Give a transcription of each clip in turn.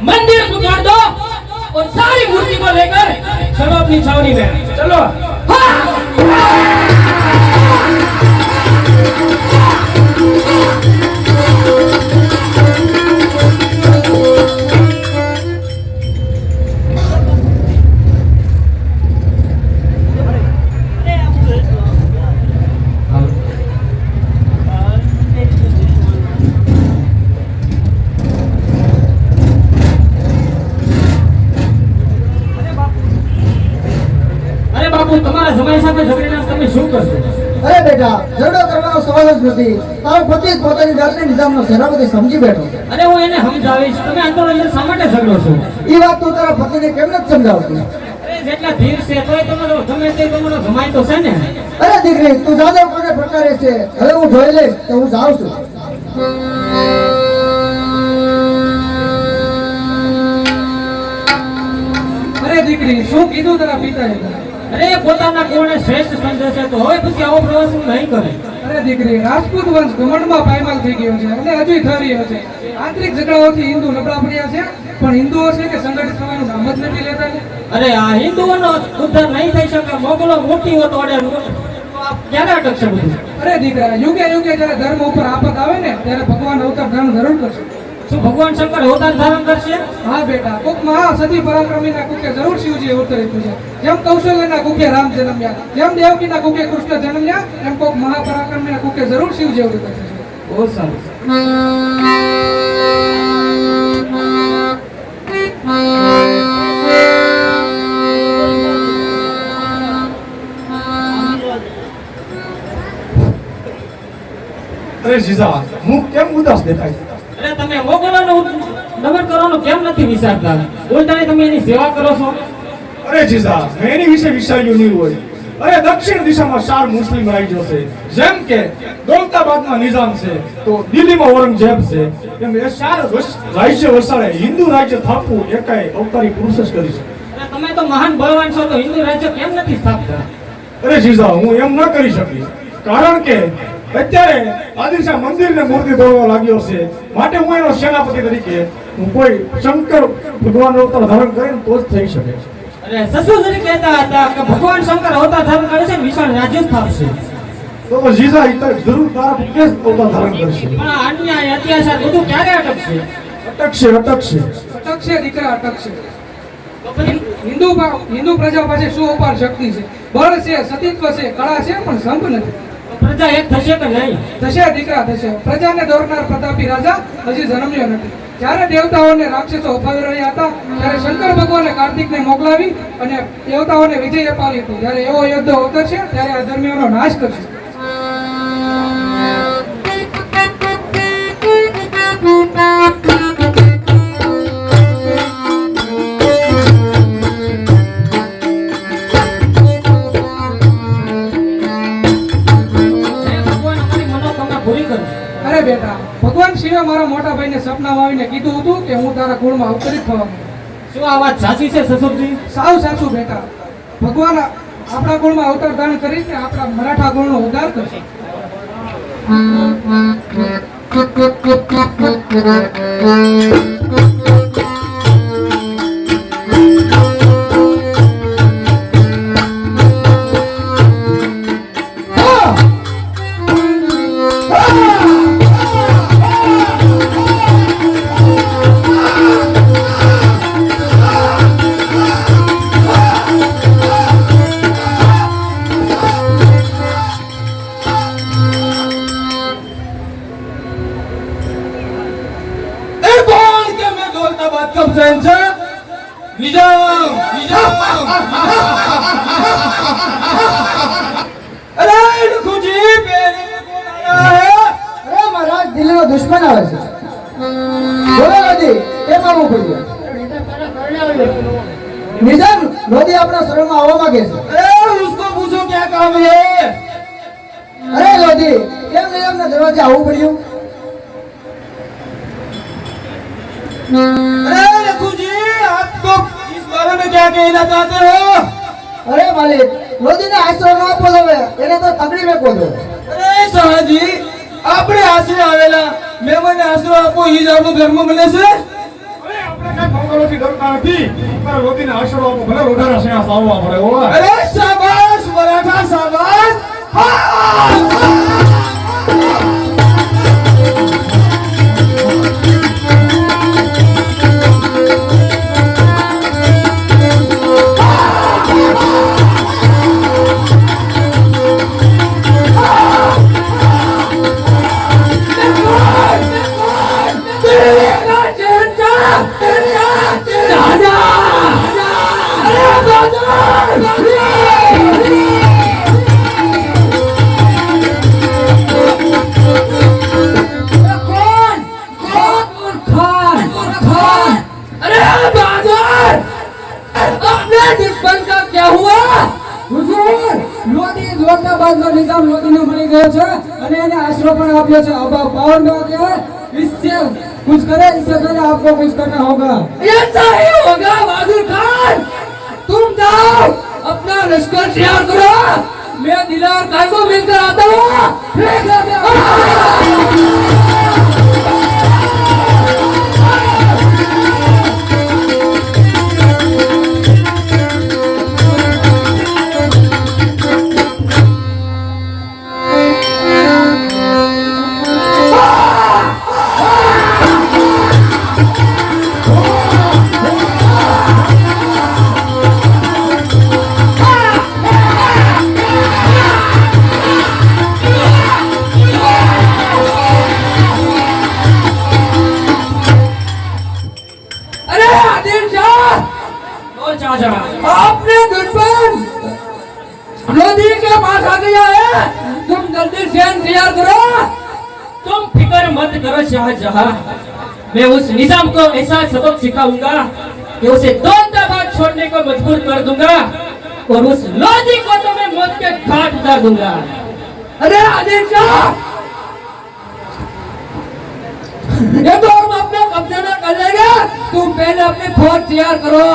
मंदिर उतार दो और सारी मूर्ति को लेकर चलो अपनी छावनी में चलो। તમારા સમય સાથે ઝઘડીને તમે શું કરશો? અરે બેટા, ઝઘડો કરવાનો સવાલ જ નથી. તારો પતિ પોતાની જાતને નિઝામનો સેનાપતિ સમજી બેઠો. અરે હું એને સમજાવીશ, તમે આંદોલન શા માટે ઝઘડો છો? એ વાત તું તારા પતિને કેમ નથી સમજાવતી? અરે જેટલા ધીર છે તોય તમારો ગમે તે તમારો જમાય તો છે ને. અરે દીકરી, તું જાદવ કોને પ્રકારે છે? હવે હું જોઈ લઈશ તો હું જાઉં છું. અરે દીકરી, શું કીધું તારા પિતાએ? અરે પોતાના કોણે શ્રેષ્ઠ સમજે છે તો હવે પછી આવો પ્રવાસ નહીં કરે. અરે દીકરી, રાજપૂત વંશ ઘમંડમાં પાયમાલ થઈ ગયો છે અને હજુ થઈ રહ્યો છે. આંતરિક ઝઘડાઓથી હિન્દુ નબળા પડ્યા છે, પણ હિન્દુઓ છે કે સંગઠિત થવાનું નામ જ નથી લેતા. અરે આ હિન્દુઓનો ઉદ્ધાર નહીં થઈ શકે. મોગલો મોટીઓ તોડે ક્યારે અટકશે બધું? અરે દીકરા, યુગે યુગે જ્યારે ધર્મ ઉપર આફત આવે ને ત્યારે ભગવાન અવતાર ધારણ જરૂર કરશે. શું ભગવાન શંકર અવતાર ધારણ કરશે? હા બેટા, કોક મહા સતી પરાક્રમીના કુકે જરૂર શિવજી અવતરિત છે. જેમ કૌશલ્યના કુકે રામ જન્મ્યા, જેમ દેવકીના કુકે કૃષ્ણ જન્મ્યા, એમ કોક મહાપરાક્રમીના કુકે જરૂર શિવજી અવતરિત છે. બહુ સારું. અરે જીજા, હું કેમ ઉદાસ દેખાય છે? અરે તમે મોગલોનો દમન કરવાનું કેમ નથી વિચારતા? ઉલટાને તમે એની સેવા કરો છો. અરે જીજા, મેં એની વિશે વિચાર્યું નહીં હોય. અરે દક્ષિણ દિશામાં 4 મુસ્લિમ રાજ્યો છે. જેમ કે દૌલતાબાદમાં નિઝામ છે, તો દિલ્હીમાં ઔરંગઝેબ છે. એમ એ 4 રાજ્ય વસાડે હિન્દુ રાજ્ય સ્થાપવું એકાય અવતારી પુરુષ જ કરી શકે. અરે તમે તો મહાન બળવાન છો, તો હિન્દુ રાજ્ય કેમ નથી સ્થાપતા? અરે જીજા, હું એમ ન કરી શકી. કારણ કે અત્યારે આદિશા મંદિરને મૂર્તિ તોડવા લાગ્યો છે. માટે હું એનો સેનાપતિ તરીકે હું કોઈ શંકર ભગવાન અવતાર ધારણ કરીને તો જ થઈ શકે. અરે સસુજી કહેતા હતા કે ભગવાન શંકર અવતાર ધારણ કરે છે, વિશાળ રાજ્ય સ્થાપશે. તો જીજા ઈ તો જરૂર તારા પુત્રે જ અવતાર ધારણ કરશે. પણ અન્યાય અત્યાચાર બધું ક્યારે અટકશે? અટકશે દીકરા, અટકશે. હિન્દુ પ્રજા પાસે શું અપાર શક્તિ છે? બળ છે, સતીત્વ છે, કળા છે, પણ સંપ નથી. પ્રજા એક થશે કે નહીં? થશે દીકરા, થશે. પ્રજાને દોરનાર પ્રતાપી રાજા હજી જન્મ્યો નથી. જ્યારે દેવતાઓને રાક્ષસો અપાવી રહ્યા હતા ત્યારે શંકર ભગવાને કાર્તિકને મોકલાવી અને દેવતાઓને વિજય અપાવી હતો. જ્યારે એવો યુદ્ધ અવતરશે ત્યારે આ ધર્મીઓનો નાશ કરશે. અરે બેટા, ભગવાન શિવે મારા મોટા ભાઈને સપનામાં આવીને કીધું હતું કે હું તારા કુળમાં અવતરિત થવા માંગુ. શું આ વાત સાચી છે સસુરજી? સાવ સાચું બેટા. ભગવાન આપણા કુળમાં અવતાર ધારણ કરીને આપણા મરાઠા કુળનો ઉદ્ધાર કરશે. દુશ્મન આવે છે બોલો લોધી કેમ આવવું પડ્યું નિજામ લોધી આપણા શરણમાં આવવા માંગે છે अरे उसको पूछो क्या काम है અરે લોધી કેમ નિજામના દરવાજે આવવું પડ્યું अरे रघु जी आपको इस बारे में क्या कहना चाहते हो અરે માલિક લોધીને આશ્રય ન આપો હવે એને તો તગડી મેકો દો અરે શાહજી આપણે આશરે આવેલા મહેમાનને આશરો આપો ઈ જ આપણો ધર્મ બને છે અરે આપણે કાંઈ મંગળોથી ડરતા નથી પણ રોગીને આશરો આપો ભલે વધારે સેવા આવવા પડે હો અરે શાબાશ મરાઠા શાબાશ નિજામ લોધીને મળી ગયો છે અને એને આશરો પણ આપ્યો છે अब 52 के इससे कुछ करे इससे पहले आपको कुछ करना होगा ऐसा ही होगा बहादुर खान तुम जाओ अपना लश्कर तैयार करो मैं दिलार खान को मिलकर आता हूँ ठीक है आपने दुश्मन लोधी के पास आ गया है तुम जल्दी सेना तैयार करो तुम फिक्र मत करो शाहजहां मैं उस निजाम को ऐसा सबक सिखाऊंगा कि उसे दौलताबाद छोड़ने को मजबूर कर दूंगा और उस लोधी को तो मैं मौत के घाट उतार दूंगा अरे आदिल शाह ये तो हम अपने कब्जे में कर लेंगे तुम पहले अपनी फौज तैयार करो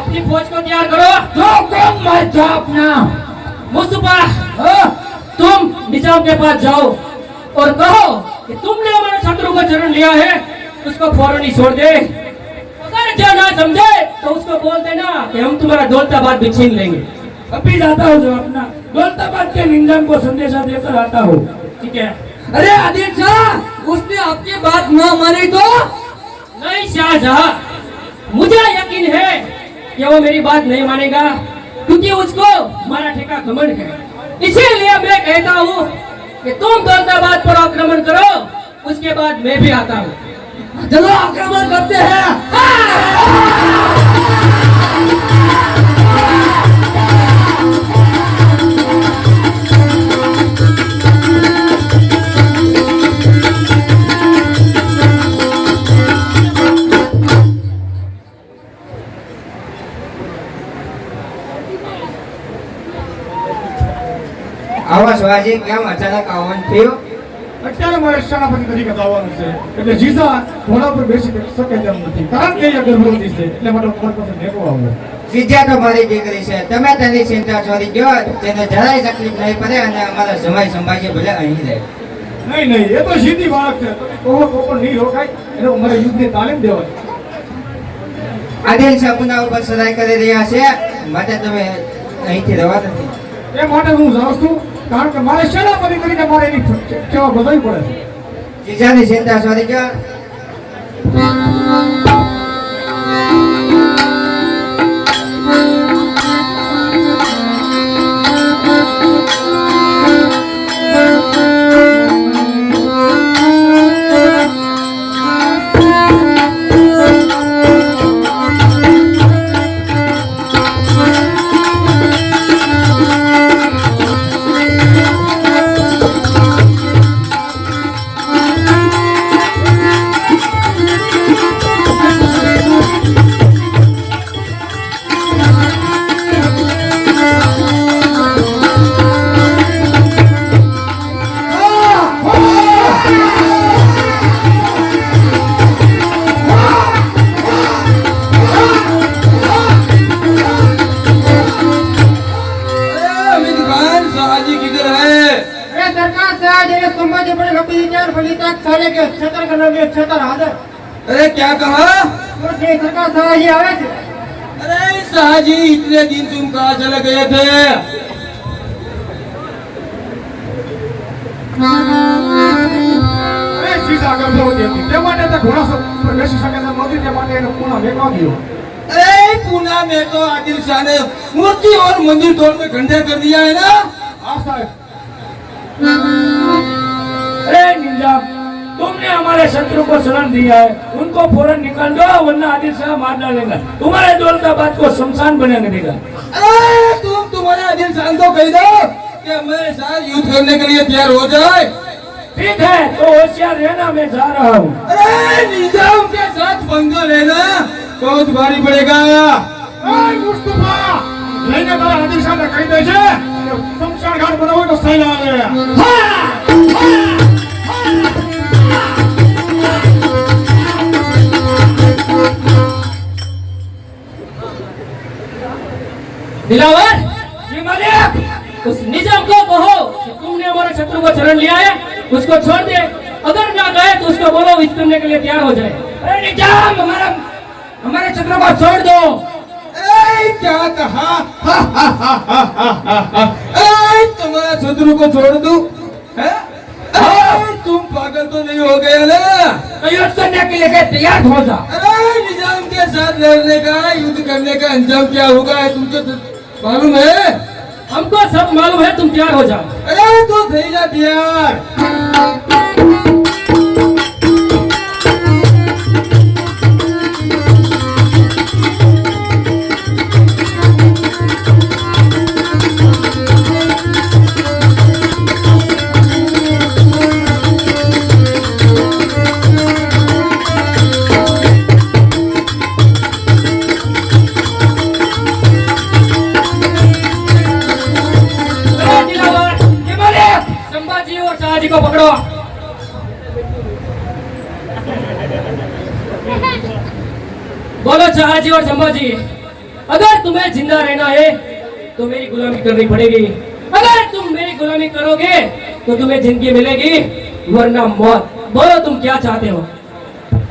अपनी फौज को तैयार करो जो कौन मत जाओ अपना मुस्तफा तुम निजाम के पास जाओ और कहो कि तुमने हमारे शत्रु को चरण लिया है उसको फौरन ही छोड़ दे अगर जो ना समझे तो उसको बोल देना कि हम तुम्हारा दौलताबाद भी छीन लेंगे अभी जाता हूँ जो अपना दौलताबाद के निजाम को संदेशा देकर आता हूँ ठीक है अरे आदिल शाह उसने आपकी बात ना मानी तो नहीं शाहजहां मुझे यकीन है कि वो मेरी बात नहीं मानेगा क्योंकि उसको हमारा ठेका घमंड है इसीलिए मैं कहता हूँ कि तुम दौलताबाद पर आक्रमण करो उसके बाद मैं भी आता हूँ चलो आक्रमण करते हैं આવા શિવાજી કેમ અચાનક આવવાનું થયું અત્યારે મારે સેનાપતિ તરીકે જવાનું છે એટલે જીજા ઘોડા પર બેસી શકે તેમ નથી કારણ કે એ ગર્ભવતી છે એટલે માટે ઉપર પાસે નેકો આવો વિદ્યા તો મારી દીકરી છે તમે તેની ચિંતા છોડી દો તેને જરાય તકલીફ નહીં પડે અને અમારા જમાઈ સંભાજી ભલે અહીં રહે નહીં નહીં એ તો સીધી વાત છે તમે કહો તો પણ નહીં રોકાય એને મારે યુદ્ધની તાલીમ દેવાની આદિલ સાબુના ઉપર સદાય કરી રહ્યા છે માટે તમે અહીંથી રવા નથી એ માટે હું જાઉં છું કારણ કે મારે સેનાપતિ તરીકે મારે એની સેવા બધાવી પડે છે જીજાની ચિંતા છોડી દો महाराज ये संभाजी बड़े लंबी चार बड़ी तक साले के क्षेत्र करने में क्षेत्र हाजिर अरे क्या कहा? तो देश सरकार साहजी आवे थे अरे शाहजी, इतने दिन तुम कहाँ चले गए थे? અરે સીધા ગંભો હતી તે માટે તો ઘોડા બેસી શકે નહોતી તે માટે એને પૂના મેકા ગયો अरे पूना में तो आदिल शाह ने मूर्ति और मंदिर तोड़ के खंडर कर दिया है ना। આ સાહેબ अरे निजाम, तुमने हमारे शत्रु को सलाम दिया है, उनको फौरन निकाल दो वरना आदिल शाह मार डालेगा, तुम्हारे दौलताबाद को शमशान बना देगा। अरे तुम्हारे आदिल शाह को कह दो कि हमारे साथ युद्ध करने के लिए तैयार हो जाए। ठीक है, तो होशियार रहना, मैं जा रहा हूँ। अरे निजाम के साथ पंगा लेना बहुत भारी पड़ेगा। ઓય મુસ્તફા લઈને તારા આદિલ શાહને કહી દે છે કે શમશાન ઘાટ બનાવો તો સહી આવે दिलावर, जी मालिक, उस निजाम को कहो कि तुमने हमारे शत्रु को शरण लिया है, उसको छोड़ दे, अगर ना गए तो उसको बोलो युद्ध करने के लिए तैयार हो जाए। अरे निजाम, हमारे शत्रु को छोड़ दो। अरे क्या कहा? अरे तुम्हारा शत्रु को छोड़ दूं? हैं? अरे तुम पागल तो नहीं हो गए ना? तो युद्ध करने के लिए तैयार हो जा। अरे निजाम के साथ लड़ने का, युद्ध करने का अंजाम क्या होगा तुमको तो मालूम है? हमको सब मालूम है, तुम तैयार हो जाओ। अरे तो થઈ જા तैयार। अरे दिलावर, जी मालिक, संभाजी और शाहजी को पकड़ो। बोलो शाहजी और संभाजी, अगर तुम्हें जिंदा रहना है तो मेरी गुलामी करनी पड़ेगी। अगर तुम मेरी गुलामी करोगे तो तुम्हें जिंदगी मिलेगी वरना मौत। बोलो तुम क्या चाहते हो?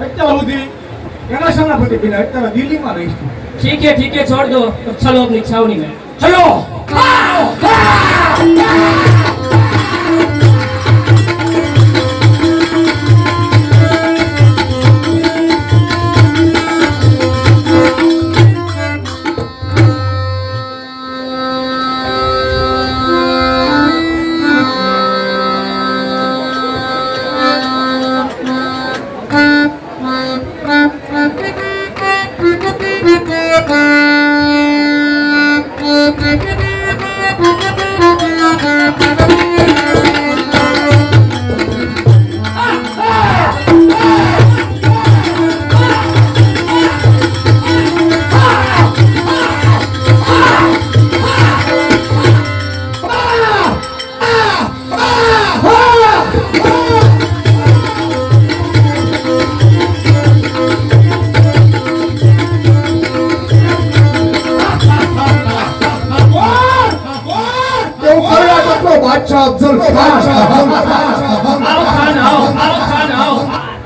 અત્યાર સુધી એના સેનાપતિ બન્યા અત્યારે દિલ્હીમાં રહીશ તું ठीक है, छोड़ दो। तो चलो अपनी छावनी में चलो।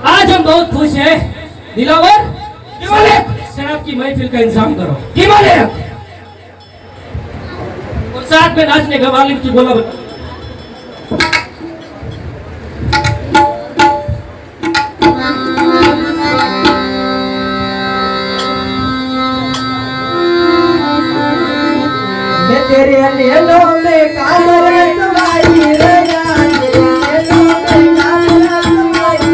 आज हम बहुत खुश हैं। दिलावर, शराब की महफिल का इंतजाम करो। और साथ में नाचने का वालिद की बोला तेरे अनेलो में कामर समाई रया तेरे अनेलो में कामर समाई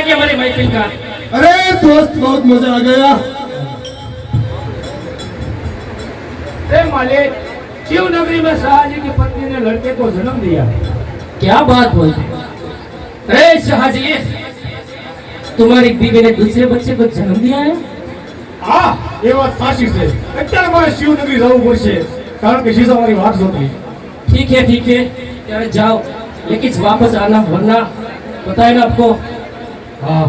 लगी हमारी महफिल का? अरे दोस्त बहुत मजा आ गया। मालिक, शिव नगरी में शाहजी की पत्नी ने लड़के को जन्म दिया। क्या बात बोलते? अरे शाहजी, तुम्हारी बीवी ने दूसरे बच्चे को जन्म दिया है? હા એ વાત સાચી છે। અત્યારે મારે શિવનગરી જવું પડશે કારણ કે શીશા મારી વાત જોતી। ठीक है यार जाओ, लेकिन वापस आना वरना बताए ना आपको। હા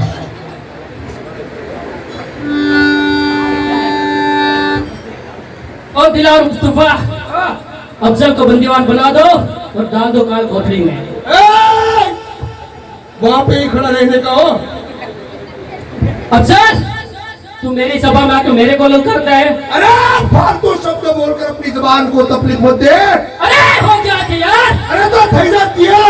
और दिलावर मुस्तफा, अफजल को बंदीवान बना दो और डाल दो काल कोठरी में। वहां पे ही खड़ा रहने का हो। अफजल, तू मेरी सभा में आकर मेरे को लोग करता है? अरे फालतू शब्द बोलकर अपनी जुबान को तकलीफ मत दे। अरे हो गया थे यार। अरे तो थई जाती है।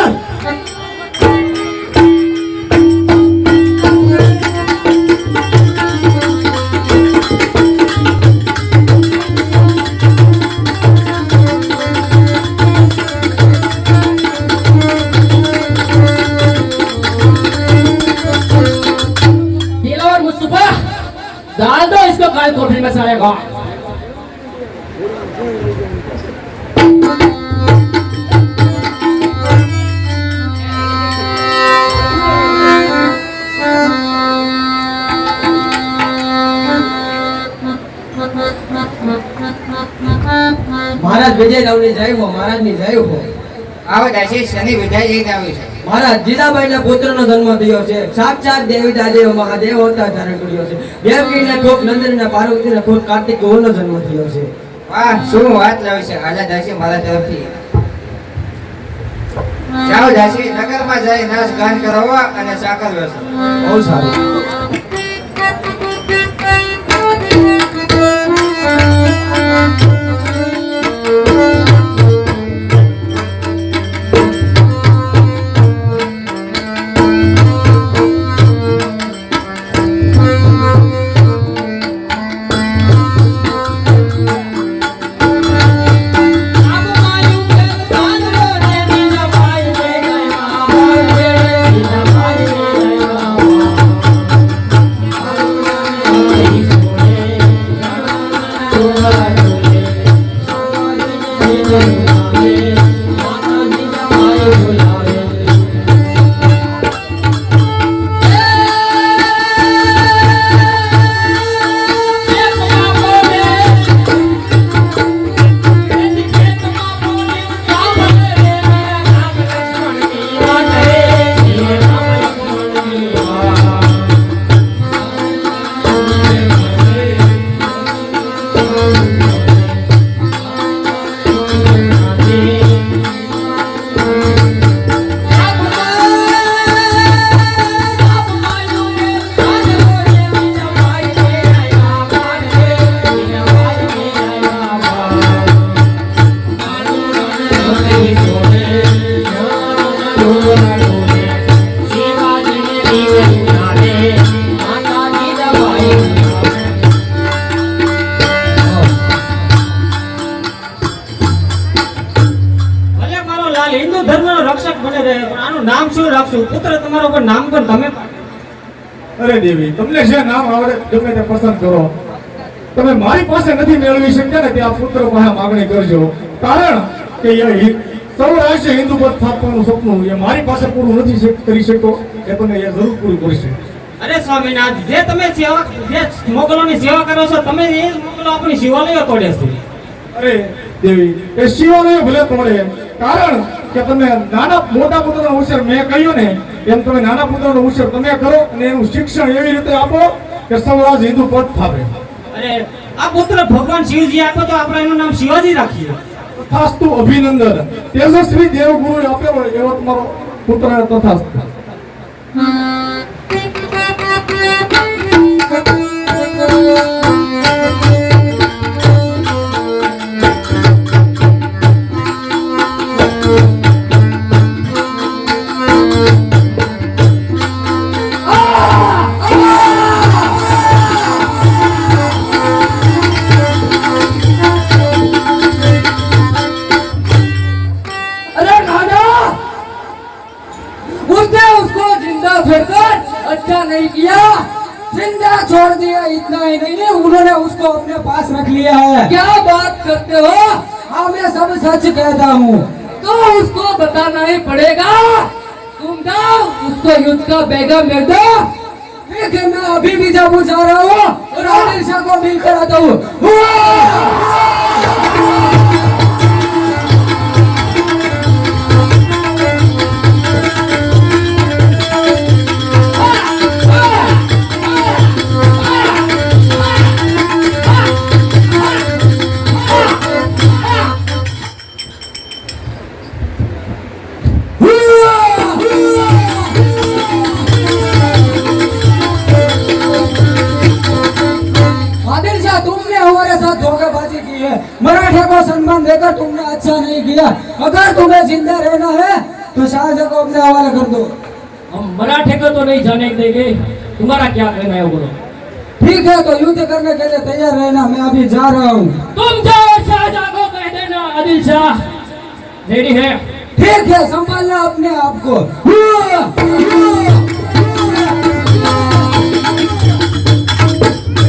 दिलावर मुस्तफा, डाल दो इसको काल कोठरी में सारे गाँव। મહારાજ વિજય રાવની જય હો, મહારાજની જય હો। આવો દાસી શનિ વિદાય લઈને આવ્યું છે। મહારાજ જીજાબાઈના પુત્રનો જન્મ થયો છે। સાક્ષાત દેવી દાદેવ મહાદેવ અવતાર ધારણ કર્યો છે। દેવકીના કોપ નંદનના પાર્વતીના કોપ કાર્તિક ગૌરનો જન્મ થયો છે। વાહ, શું વાત લાવી છે આજા દાસી મારા તરફથી। જાઓ દાસી, નગરમાં જઈ નાચ ગાન કરાવવા અને સાકર વેચો। બહુ સારું। हिंदू धर्म रक्षक बने रहे, आनु नाम શું રાખશું? પુત્ર તમારો પર નામ પણ તમે અરે દેવી, તમને જે નામ આવડે ગમે તે પસંદ કરો। તમે મારી પાસે નથી મેળવી શકતા ને ત્યાં પુત્ર પાસે માંગણી કરજો કારણ કે એ સૌરાષ્ટ્ર હિન્દુ પદ સ્થાપવાનું સપનું એ મારી પાસે પૂરું નથી કરી શકતો, એ તમે એ જરૂર પૂરું કરશે। અરે સ્વામીનાથ, જે તમે સેવા જે મોગલોની સેવા કરો છો તમે એ મોગલો આપણી શિવાલયો તોડે છે। અરે દેવી, એ શિવાલય ભલે તોડે કારણ કે તમે નાના મોટા પુત્રનો ઉછેર મેં કહ્યું ને એમ તમે નાના પુત્રનો ઉછેર તમે કરો અને એનું શિક્ષણ એવી રીતે આપો કે સૌરાષ્ટ્ર હિન્દુ પદ થાપે। અરે આ પુત્ર ભગવાન શિવજી આપો તો આપણે એનું નામ શિવાજી રાખીએ। તથાસ્તુ, અભિનંદન। તેજસ્વી દેવગુરુએ આપ્યો એવો તમારો પુત્ર તથાસ્તુ। उसने उसको जिंदा छोड़कर जिंदा छोड़ दिया, इतना ही नहीं उन्होंने उसको अपने पास रख लिया है। क्या बात करते हो? हाँ मैं सब सच कहता हूँ। तो उसको बताना ही पड़ेगा। तुम जाओ उसको युद्ध का बेगम मिल दो। ठीक है, मैं अभी बीजापुर जा रहा हूँ और आदिल शाह को मिलकर आता हूँ। आदिल शाह, तुमने हमारे साथ धोखेबाजी की है। मराठे को सम्मान देकर तुमने अच्छा नहीं किया। अगर तुम्हें जिंदा रहना है तो शाहजहां को अपने हवाले कर दो। हम मराठे को तो नहीं जाने देंगे। तुम्हारा क्या कहना है बोलो? ठीक है, तो युद्ध करने के लिए तैयार रहना, मैं अभी जा रहा हूँ। तुम जाओ शाहजहां को कह देना आदिल शाह रेडी है। ठीक है, संभालना अपने आप को।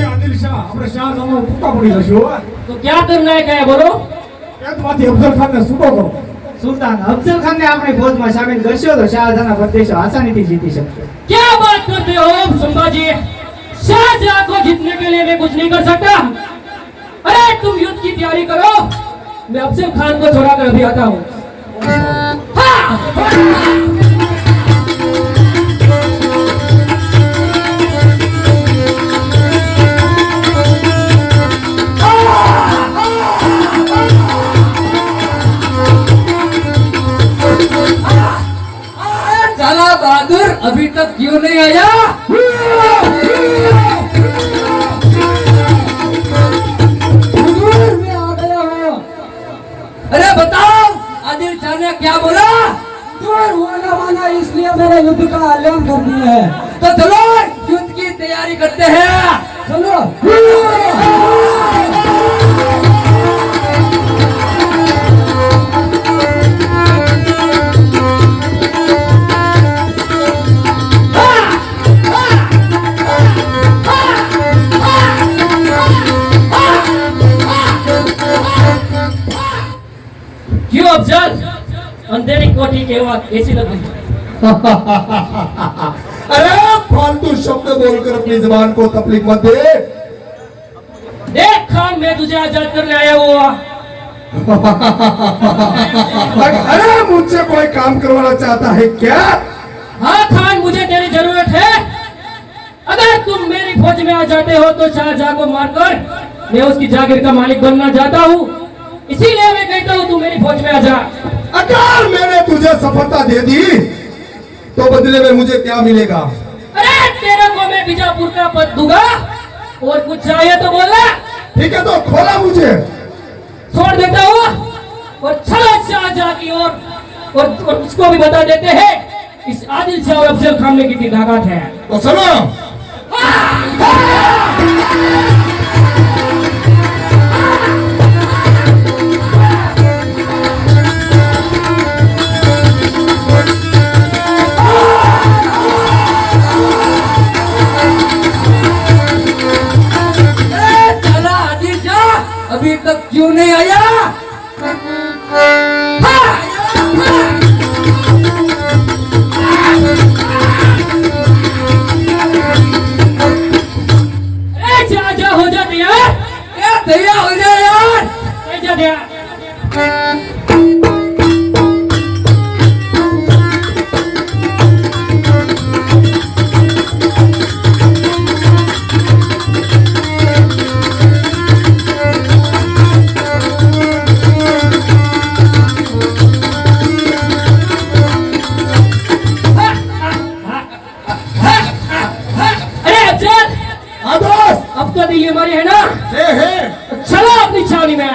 આદિલ શાહ આપણે શાહજહાંનો ટૂંકા પડી જશું હો. तो क्या करना है क्या है बोलो? એકમાંથી અફઝલ ખાનને છૂટો કરો. સુલતાન અફઝલ ખાનને આપણી ફૌજમાં સામેલ કરશો તો શાહજહાંના પ્રદેશો આસાનીથી જીતી શકશો. क्या बात करते हो संभाजी? शाहजहां को जीतने के लिए मैं कुछ नहीं कर सकता। अरे तुम युद्ध की तैयारी करो, मैं अफजल खान को छोड़ा कर अभी आता हूँ। चला बहादुर, अभी तक क्यों नहीं आया? हुजूर, मैं आ गया हूँ। अरे बताओ, आदिल शाह ने क्या बोला? चोर होना माना, इसलिए मेरे युद्ध का ऐलान कर दिया है। तो चलो युद्ध की तैयारी करते हैं। चलो। क्यों अफजल, अंधेरी कोठी के बाद कैसी लगी? अरे फालतू शब्द बोलकर अपनी जबान को तकलीफ मत दे। देख खान, मैं तुझे आजाद करने आया हुआ। अरे मुझसे कोई काम करवाना चाहता है क्या? हाँ खान, मुझे तेरी जरूरत है। अगर तुम मेरी फौज में आ जाते हो तो शाहजहां को मारकर मैं उसकी जागीर का मालिक बनना चाहता हूँ। इसीलिए मैं कहता हूँ तू मेरी फौज में आ जा। अगर मैंने तुझे सफलता दे दी तो बदले में मुझे क्या मिलेगा? अरे तेरे को मैं बीजापुर का पद दूंगा, और कुछ चाहिए तो बोलना। ठीक है, तो खोला मुझे। छोड़ देता हूँ और चलो शाहजहां की ओर, और उसको भी बता देते हैं इस आदिल शाह और अफजल खान में कितनी ताकत है। तो सुनो, चला आदिल शाह, अभी तक क्यों नहीं आया? अरे शाहजहां हो जा तैयार। तैयार हो जाए यार। हो जा तैयार। अरे अफजल, हाँ दोस्त, अब तो दिल्ली हमारी है ना? है। चलो अपनी छावनी में।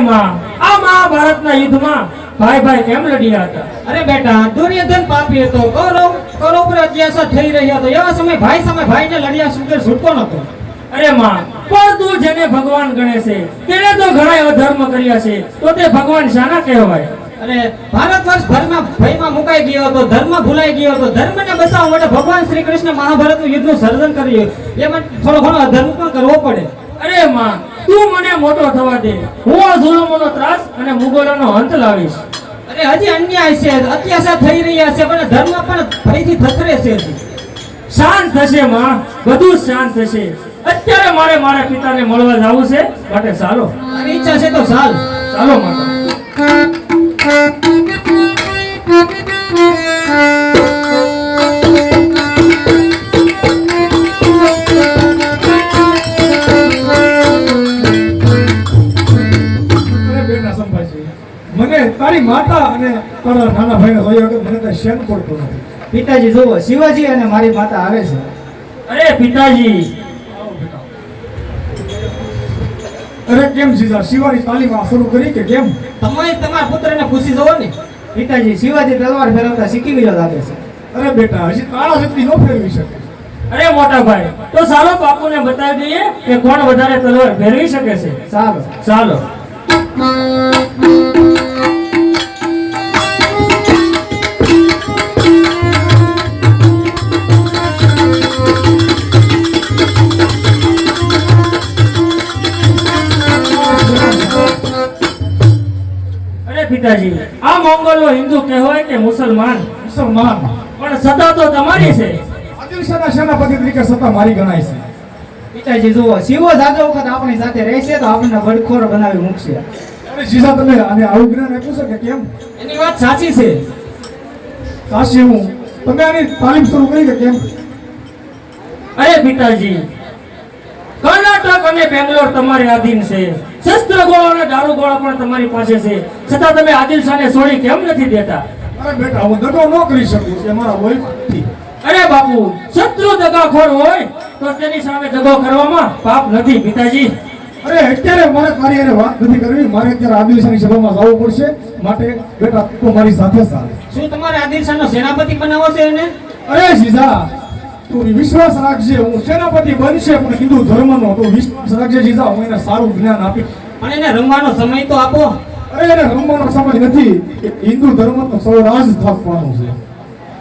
માં આ મહાભારતના યુદ્ધમાં ભાઈ ભાઈ કેમ લડ્યા હતા? અરે બેટા, દુર્યોધન પાપી હતો, કૌરવ પર અત્યાચાર થઈ રહ્યા હતો. એવા સમય ભાઈ સામે ભાઈને લડ્યા સુધર છૂટકો નતો. અરે માં, પણ તું જેને ભગવાન ગણે છે તેને તો ઘણા અધર્મ કર્યા છે, તો તે ભગવાન શાના કહેવાય? અરે ભારત વર્ષ ભરમાં ભયમાં મુકાઈ ગયો હતો, ધર્મ ભૂલાઈ ગયો હતો. ધર્મને બચાવવા માટે ભગવાન શ્રી કૃષ્ણ મહાભારતનું યુદ્ધનું સર્જન કર્યું. એમાં થોડો ઘણો અધર્મ પણ કરવો પડે. અરે માં, તું મને મોટો થવા દે, હું આ જુલમોનો ત્રાસ અને મુગલોનો અંત લાવીશ. અરે હજી અન્યાય છે, અત્યાચાર થઈ રહ્યા છે, પણ ધર્મ પણ ભયથી થથરે છે હજી. શાંત થશે માં, બધું શાંત થશે. અત્યારે મારે મારા પિતાને મળવા જવું છે, માટે ચાલો. તારી ઈચ્છા છે તો ચાલ. ચાલો માતા. અરે બેટા સંભાજી, મને તારી માતા અને તારા નાના ભાઈને જોયા વગર મને કાંઈ શેન પડતો નથી. પિતાજી જુઓ, શિવાજી અને મારી માતા આવે છે. અરે પિતાજી, અરે કેમ જીજા, શિવાની તાલીમ આ શરૂ કરી કે કેમ? તમે તમારા પુત્રને પૂછી જુઓ ને. પિતાજી, શિવાજી તલવાર ફેરવતા શીખી ગયો લાગે છે. અરે બેટા, હજી તારા જેટલી ન ફેરવી શકે. અરે મોટા ભાઈ, તો ચાલો બાપુને બતાવી દઈએ કે કોણ વધારે તલવાર ફેરવી શકે છે. સારું. ચાલો. અરે પિતાજી, આ મોંગલો હિન્દુ કહેવાય કે મુસલમાન, મુસલમાન પણ સત્તા તો તમારી છે. આદિલશાહના સેનાપતિ તરીકે સત્તા મારી ગણાય છે. પિતાજી જુઓ, શિવો જાજો વખત આપણી સાથે રહેશે તો આપણને વડખોર બનાવી મૂકશે. અરે જીજા, તમે આને આવું જ્ઞાન આપ્યું છે કે કેમ? એની વાત સાચી છે. સાચી હું તમે આની તાલીમ શરૂ કરી કે કેમ? અરે પિતાજી, કર્ણાટક અને બેંગ્લોર તમારી આધીન છે, શસ્ત્ર ગોળા અને દારૂ ગોળા પણ તમારી પાસે છે, છતાં તમે આદિલ શાહને છોડી કેમ નથી દેતા? અરે બેટા, હું દગો ન કરી શકું, એ મારા વોઇફથી. અરે બાપુ, શત્રુ દગાખોર હોય તો તેની સામે દગો કરવામાં પાપ નથી પિતાજી. અરે અત્યારે મારે તારી હારે વાત નથી કરવી, મારે અત્યારે આદિલશાહની સભામાં જવું પડશે. માટે બેટા, તું મારી સાથે ચાલ. શું તમારે આદિલ શાહનો સેનાપતિ બનાવવો છે એને? અરે જીજા, તું વિશ્વાસ રાખજે, હું સેનાપતિ બનશે પણ હિન્દુ ધર્મનો. તું વિશ્વાસ રાખજે જીજા, હું એને સારું જ્ઞાન આપીશ. પણ એને રમવાનો સમય તો આપો. અરે એને રમવાનો સમય નથી, કે હિન્દુ ધર્મનો સ્વરાજ સ્થાપવાનો છે.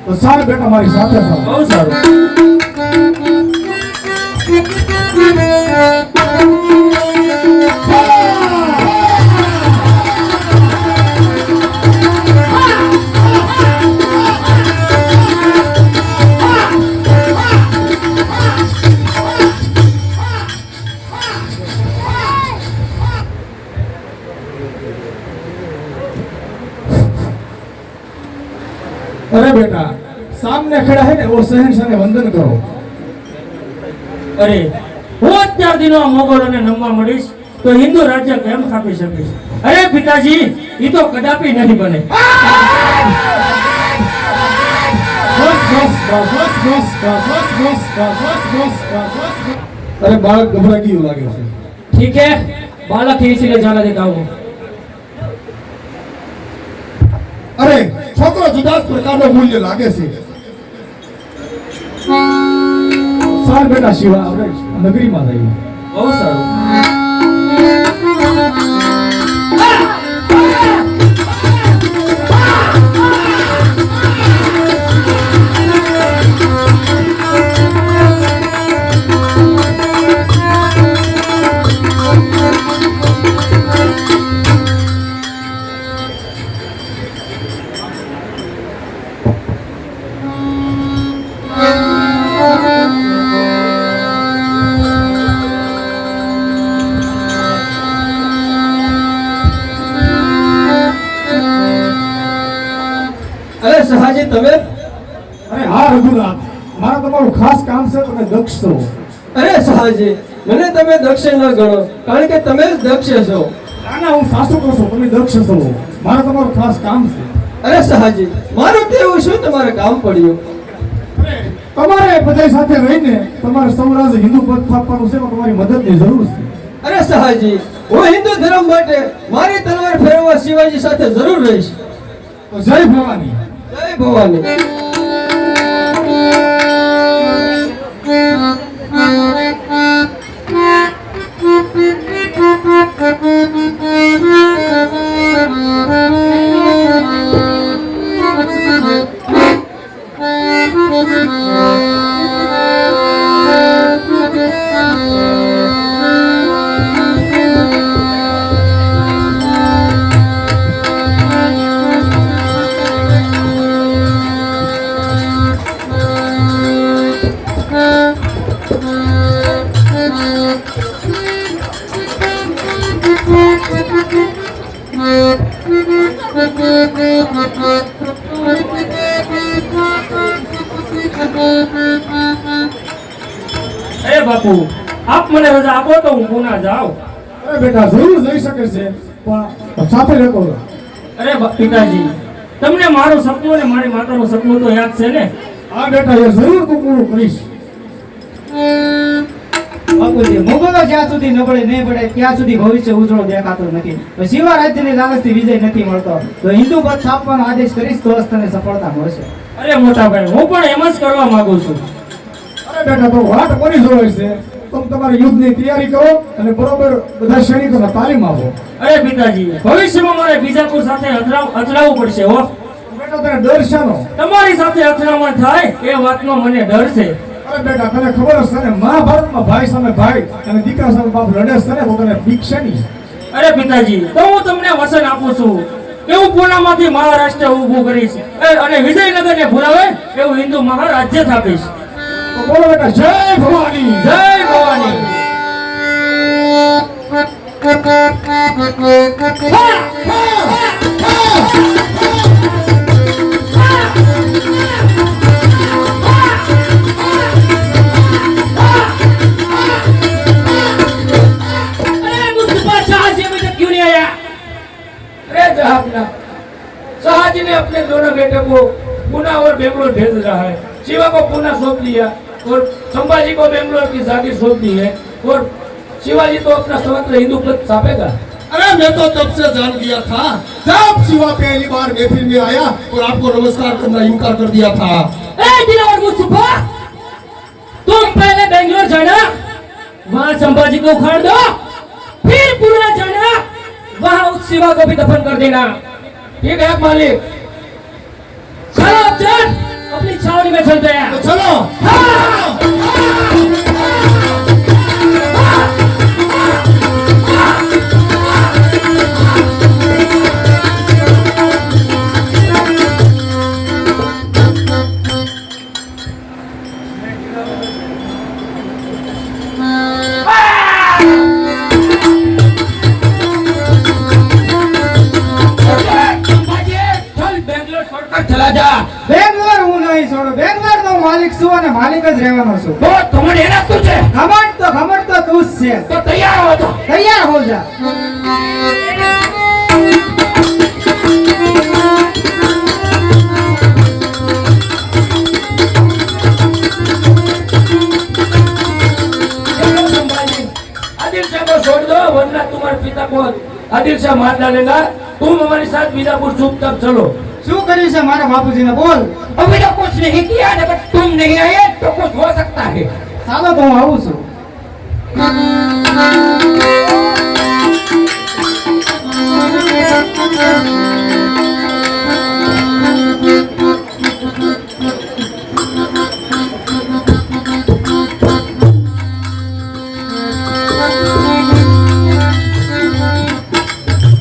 તો સાર બેટા, મારી સાથે ચાલ. બહુ સારું. अरे बेटा, सामने खड़ा है ना वो शहनशाह ने वंदन करो. અરે હું અત્યાર દિનો આ મોગલોને નમવા મળીશ તો હિન્દુ રાજ્ય કેમ સ્થાપી શકીશ? અરે પિતાજી, એ તો કદાપી નહીં બને. अरे बालक घबरा क्यों लागे उसे? ठीक है, बालक ही इसीलिए जाना देता हूँ. अरे छोकरो जुदा प्रकारનો મૂલ્ય લાગે છે. સાર બેટા શિવા, આપણે નગરીમાં જઈએ. બહુ સારું. અરે સહાજી તમે? અરે હા રઘુનાથ, મારા તમારું ખાસ કામ છે, તમે દક્ષ છો. અરે સહાજી, મને તમે દક્ષ ન ગણો, કારણ કે તમે જ દક્ષ છો. ના ના, હું સાસુ કહું છું, તમે દક્ષ છો. મારા તમારું ખાસ કામ છે. અરે સહાજી, મારું કેવું શું તમારે કામ પડ્યું? તમારે બધા સાથે રહીને તમારે સૌરાષ્ટ્ર હિન્દુ પદ સ્થાપવાનું છે, એમાં તમારી મદદની જરૂર છે. અરે સહાજી, હું હિન્દુ ધર્મ માટે મારી તલવાર ફેરવવા શિવાજી સાથે જરૂર રહીશ. તો જય ભવાની. જય ભવાની. અરે બાપુ, આપ મને રજા આપો તો હું પુના જાઉં. અરે બેટા જરૂર જઈ શકે છે, પણ સાથે રહેતો રહે. અરે પિતાજી, તમને મારું સપનું અને મારી માતાનું સપનું તો યાદ છે ને? આ બેટા એ જરૂર તું પૂરું કરીશ. બાપુજી, મુગલો જ્યાં સુધી નબળે નહીં પડે ત્યાં સુધી ભવિષ્ય ઉજળો દેખાતો નથી. તો શિવા રાજ્યની લાલચથી વિજય નથી મળતો. તો હિન્દુ પદ સ્થાપવાનો આદેશ કરીશ તો જ તને સફળતા મળશે. અરે મોટા ભાઈ, હું પણ એમ જ કરવા માંગુ છું. અરે બેટા તો વાટ કોની જોવાય છે? તમે તમારી યુદ્ધની તૈયારી કરો અને બરોબર બધા સૈનિકોને તાલીમ આપો. અરે પિતાજી, ભવિષ્યમાં મારે બીજાપુર સાથે અથડાવવું પડશે હો. બેટા તને ડર શાનો? તમારી સાથે અથડામણ થાય એ વાતનો મને ડર છે. અરે બેટા તને ખબર હશે ને, મહાભારતમાં ભાઈ સામે ભાઈ અને દીકરા સામે બાપ લડે છે ને, તો તને બીક છે નહીં. અરે પિતાજી, તો હું તમને વચન આપું છું કે હું પુનામાંથી મહારાષ્ટ્ર ઊભું કરીશ અને વિજયનગરને ભૂલાવે એવું હિન્દુ મહારાજ્ય સ્થાપીશ. તો બોલો બેટા, જય ભવાની. જય ભવાની. शाहजी ने अपने दोनों बेटे को पुणे और बेंगलोर भेज रहा है. शिवा को पुणे सौंप दिया और संभाजी को बेंगलोर की जागीर सौंप दी है और शिवाजी तो अपना स्वतंत्र हिंदू पद छापेगा. अरे मैं तो तब से जान गया था, जब शिवा पहली बार महफिल में आया और आपको नमस्कार करना इनकार कर दिया था. दिलावर मुस्तफा, तुम पहले बेंगलोर जाना, वहाँ संभाजी को उखाड़ दो, फिर पुणे जाना, वहाँ उस शिवा को भी दफन कर देना. ठीक है मालिक? चलो अब चल, अपनी छावनी में चलते हैं. तो चलो. चला जा. બેંગ્લોર હું નહીં છોડું. બેંગ્લોર નો માલિક છું અને માલિક જ રહેવાનો છું. तो तुम्हारे एना तुझे ખમણ તો તું જ છે. तो तैयार हो जा. તૈયાર હો જા. आदिल शाह को छोड़ दो वरना तुम्हारे पिता को आदिल शाह मार डालेगा. तुम हमारे साथ बीजापुर चुपचाप चलो. શું કર્યું છે મારા બાપુજીને? બોલ. अभी तो कुछ नहीं किया, अगर तुम नहीं आए तो कुछ हो सकता है. ચાલો તો હું આવું છું.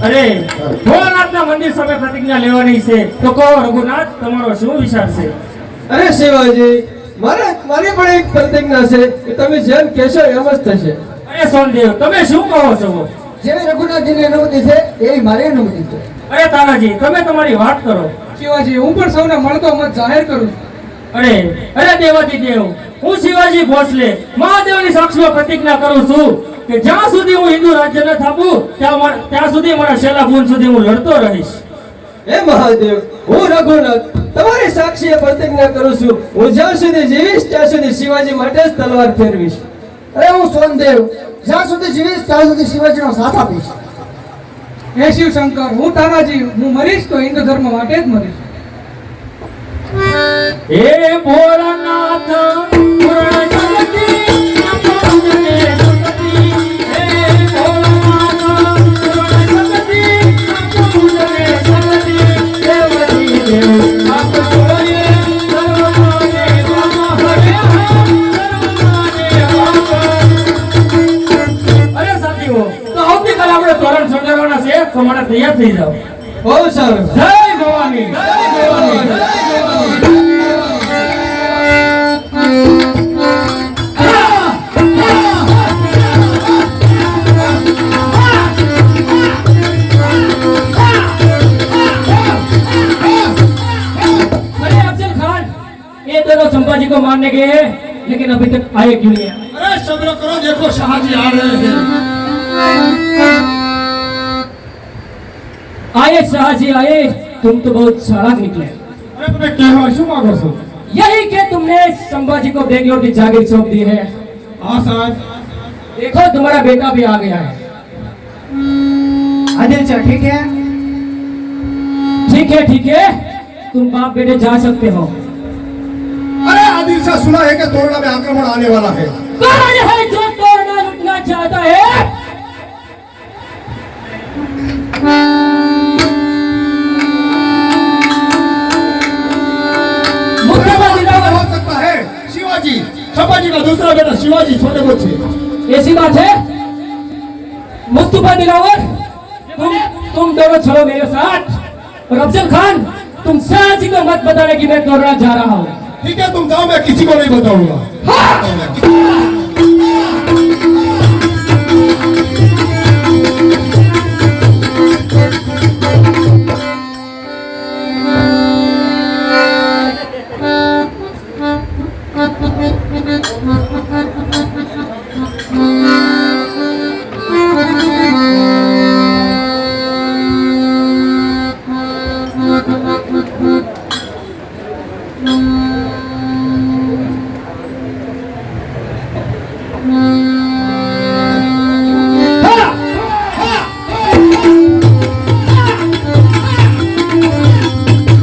અરે ભોળાનાથના મંદિર સામે પ્રતિજ્ઞા લેવાની છે તો કહો રઘુનાથ, તમારો શું વિચાર છે? અરે શિવાજી, મારી પણ એક પ્રતિજ્ઞા છે કે તમે જેમ કહેશો એમ જ થશે. અરે સોનદેવ, તમે શું કહો છો? જેવી રઘુનાથજીની અનુમતિ છે એવી મારી અનુમતિ છે. અરે તાનાજી, તમે તમારી વાત કરો. શિવાજી, હું પણ સૌને મળતો મત જાહેર કરું છું. અરે દેવાદિદેવ, હું શિવાજી ભોસલે મહાદેવની સાક્ષીમાં પ્રતિજ્ઞા કરું છું કે જ્યાં સુધી હું હિન્દુ રાજ્ય ન થાપું ત્યાં સુધી મારા છેલ્લા ખૂન સુધી હું લડતો રહીશ. હે મહાદેવ, હું રઘુનાથ તમારી સાક્ષીએ પ્રતિજ્ઞા કરું છું, હું જ્યાં સુધી જીવીશ ત્યાં સુધી શિવાજી માટે જ તલવાર ફેરવીશ. અરે હું સોનદેવ જ્યાં સુધી જીવીશ ત્યાં સુધી શિવાજીનો સાથ આપીશ. હે શિવશંકર, હું તાનાજી, હું મરીશ તો હિન્દુ ધર્મ માટે જ મરીશ. હે ભોળાનાથ પૂર્ણ જગતી આપોને સતતી. હે ભોળાનાથ પૂર્ણ જગતી આપોને સતતી. દેવજી દેવ આપ જોયે સર્વમાને રામ હરે સર્વમાને રામ. અરે સાથીઓ, તો આવતીકાલે આપણે તોરણ શણગારવાના છે, તો માટે તૈયાર થઈ જાઓ. બહુ સારું. જય ભવાની. જય ભવાની. જય ભવાની. अरे अफजल खान, ये दोनों संभाजी को मारने गए हैं, लेकिन अभी तक आए क्यों नहीं? अरे सब्र करो, देखो शाहजी आ रहे हैं. आए शाहजी आए, तुम तो बहुत चालाक निकले. अरे तुम्हें कहवा શું માંગો છો? यही कि तुमने संभाजी को बेंगलोर की जागीर सौंप दी है. हाँ साहब. देखो तुम्हारा बेटा भी आ गया है. आदिल शाह ठीक है? ठीक है ठीक है, तुम बाप बेटे जा सकते हो. अरे आदिल शाह, सुना है कि तोरना में आक्रमण आने वाला है. कौन है जो तोड़ना लुटना चाहता है? मुस्तफा दिलावर हो सकता है शिवाजी, संभाजी का दूसरा बेटा शिवाजी छोटे बच्चे. ऐसी बात है? मुस्तफा दिलावर, तुम दोनों चलो मेरे साथ. और अफजल खान, तुम शाहजी को मत बताने कि मैं तोड़ना जा रहा हूँ. ठीक है, तुम जाओ, मैं किसी को नहीं बताऊंगा.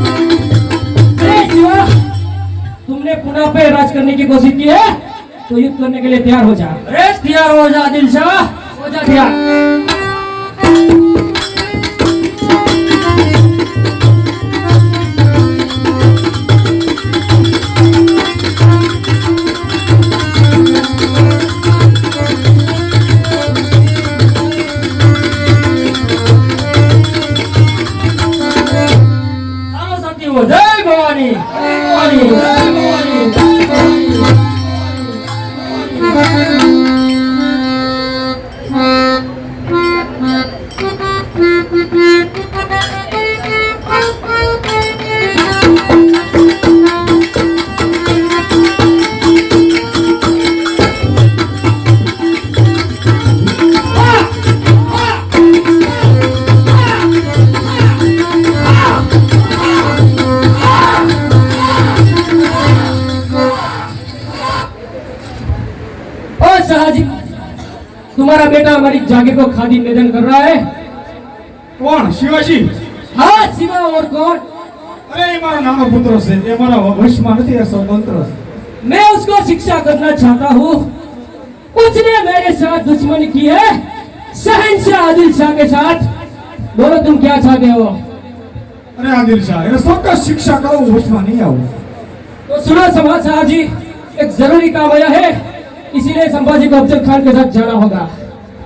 अरे शिवा, तुमने पुनः पे राज करने की कोशिश की है, तो युद्ध करने के लिए तैयार हो जा. अरे तैयार हो जा आदिल शाह, हो जा तैयार. ચાલો સાથીઓ, જય ભવાની. ભવાની, જય ભવાની, જય ओ शाहजी, तुम्हारा बेटा हमारी जागीर को खादी निवेदन कर रहा है. કોણ? શિવાજી? हाँ शिवा, और कौन? અરે એ મારો નાનો પુત્ર છે, એ મારા વશમાં નથી, એ સ્વતંત્ર છે. मैं उसको शिक्षा करना चाहता हूँ. उसने मेरे साथ दुश्मनी की है, शहंशाह आदिल शाह के साथ. बोलो तुम क्या चाहते हो? અરે આદિલ શાહ, એને ચોક્કસ શિક્ષા કરો, હું વશમાં નહીં આવું. तो सुनो समाज शाहजी, एक जरूरी काम आया है, इसीलिए संभाजी को अफजल खान के साथ जाना होगा.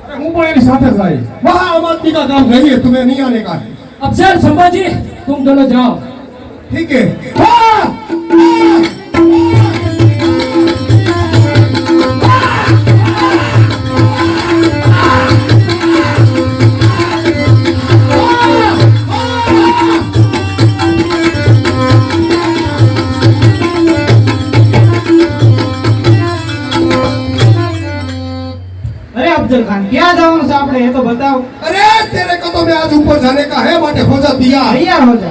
અરે હું પણ એની સાથે જાય. वहाँ आम आदमी का काम नहीं है, तुम्हें नहीं आने का है. अफजल, संभाजी, तुम दोनों जाओ. ठीक है. अरे अफजल खान, क्या जाओ से आपने ये तो बताओ. अरे तेरे को तो मैं आज ऊपर जाने का है, माटे हो जा दिया. तैयार हो जा.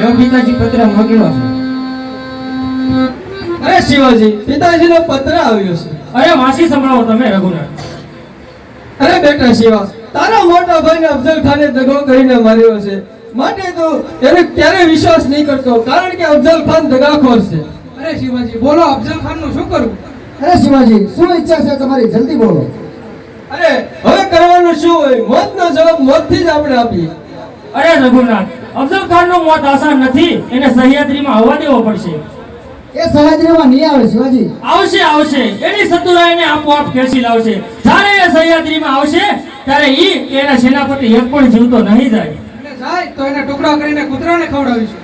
જો પિતાજી પત્ર મોકલ્યો છે. અરે શિવાજી, પિતાજીનો પત્ર આવ્યો છે. અરે વાંચી સંભળાવો તમે રઘુનાથ. અરે બેટા શિવા, તારા મોટા ભાઈને અફઝલ ખાને દગો કરીને માર્યો છે, માટે તો એને ક્યારે વિશ્વાસ નહીં કરતો, કારણ કે અફઝલ ખાન દગાખોર છે. અરે શિવાજી બોલો, અફઝલ ખાન નું શું કરવું? અરે શિવાજી, શું ઈચ્છા છે તમારી? જલ્દી બોલો. અરે હવે કરવાનું શું હોય? મોતનો જવાબ મોતથી જ આપણે આપીએ. અરે રઘુનાથ, અફઝલ ખાન નું મોત આસાન નથી. એને સહ્યાદ્રીમાં આવવા દેવો પડશે. એ સહ્યાદ્રીમાં નહીં આવે શિવાજી. આવશે આવશે, એની સતુરા એને આપોઆપ ખેંચી લાવશે. જ્યારે એ સહ્યાદ્રીમાં આવશે ત્યારે ઈ કે એના સેનાપતિ એક પણ જીવતો નહીં જાય. અને જાય તો એને ટુકડા કરીને કૂતરાને ખવડાવીશું.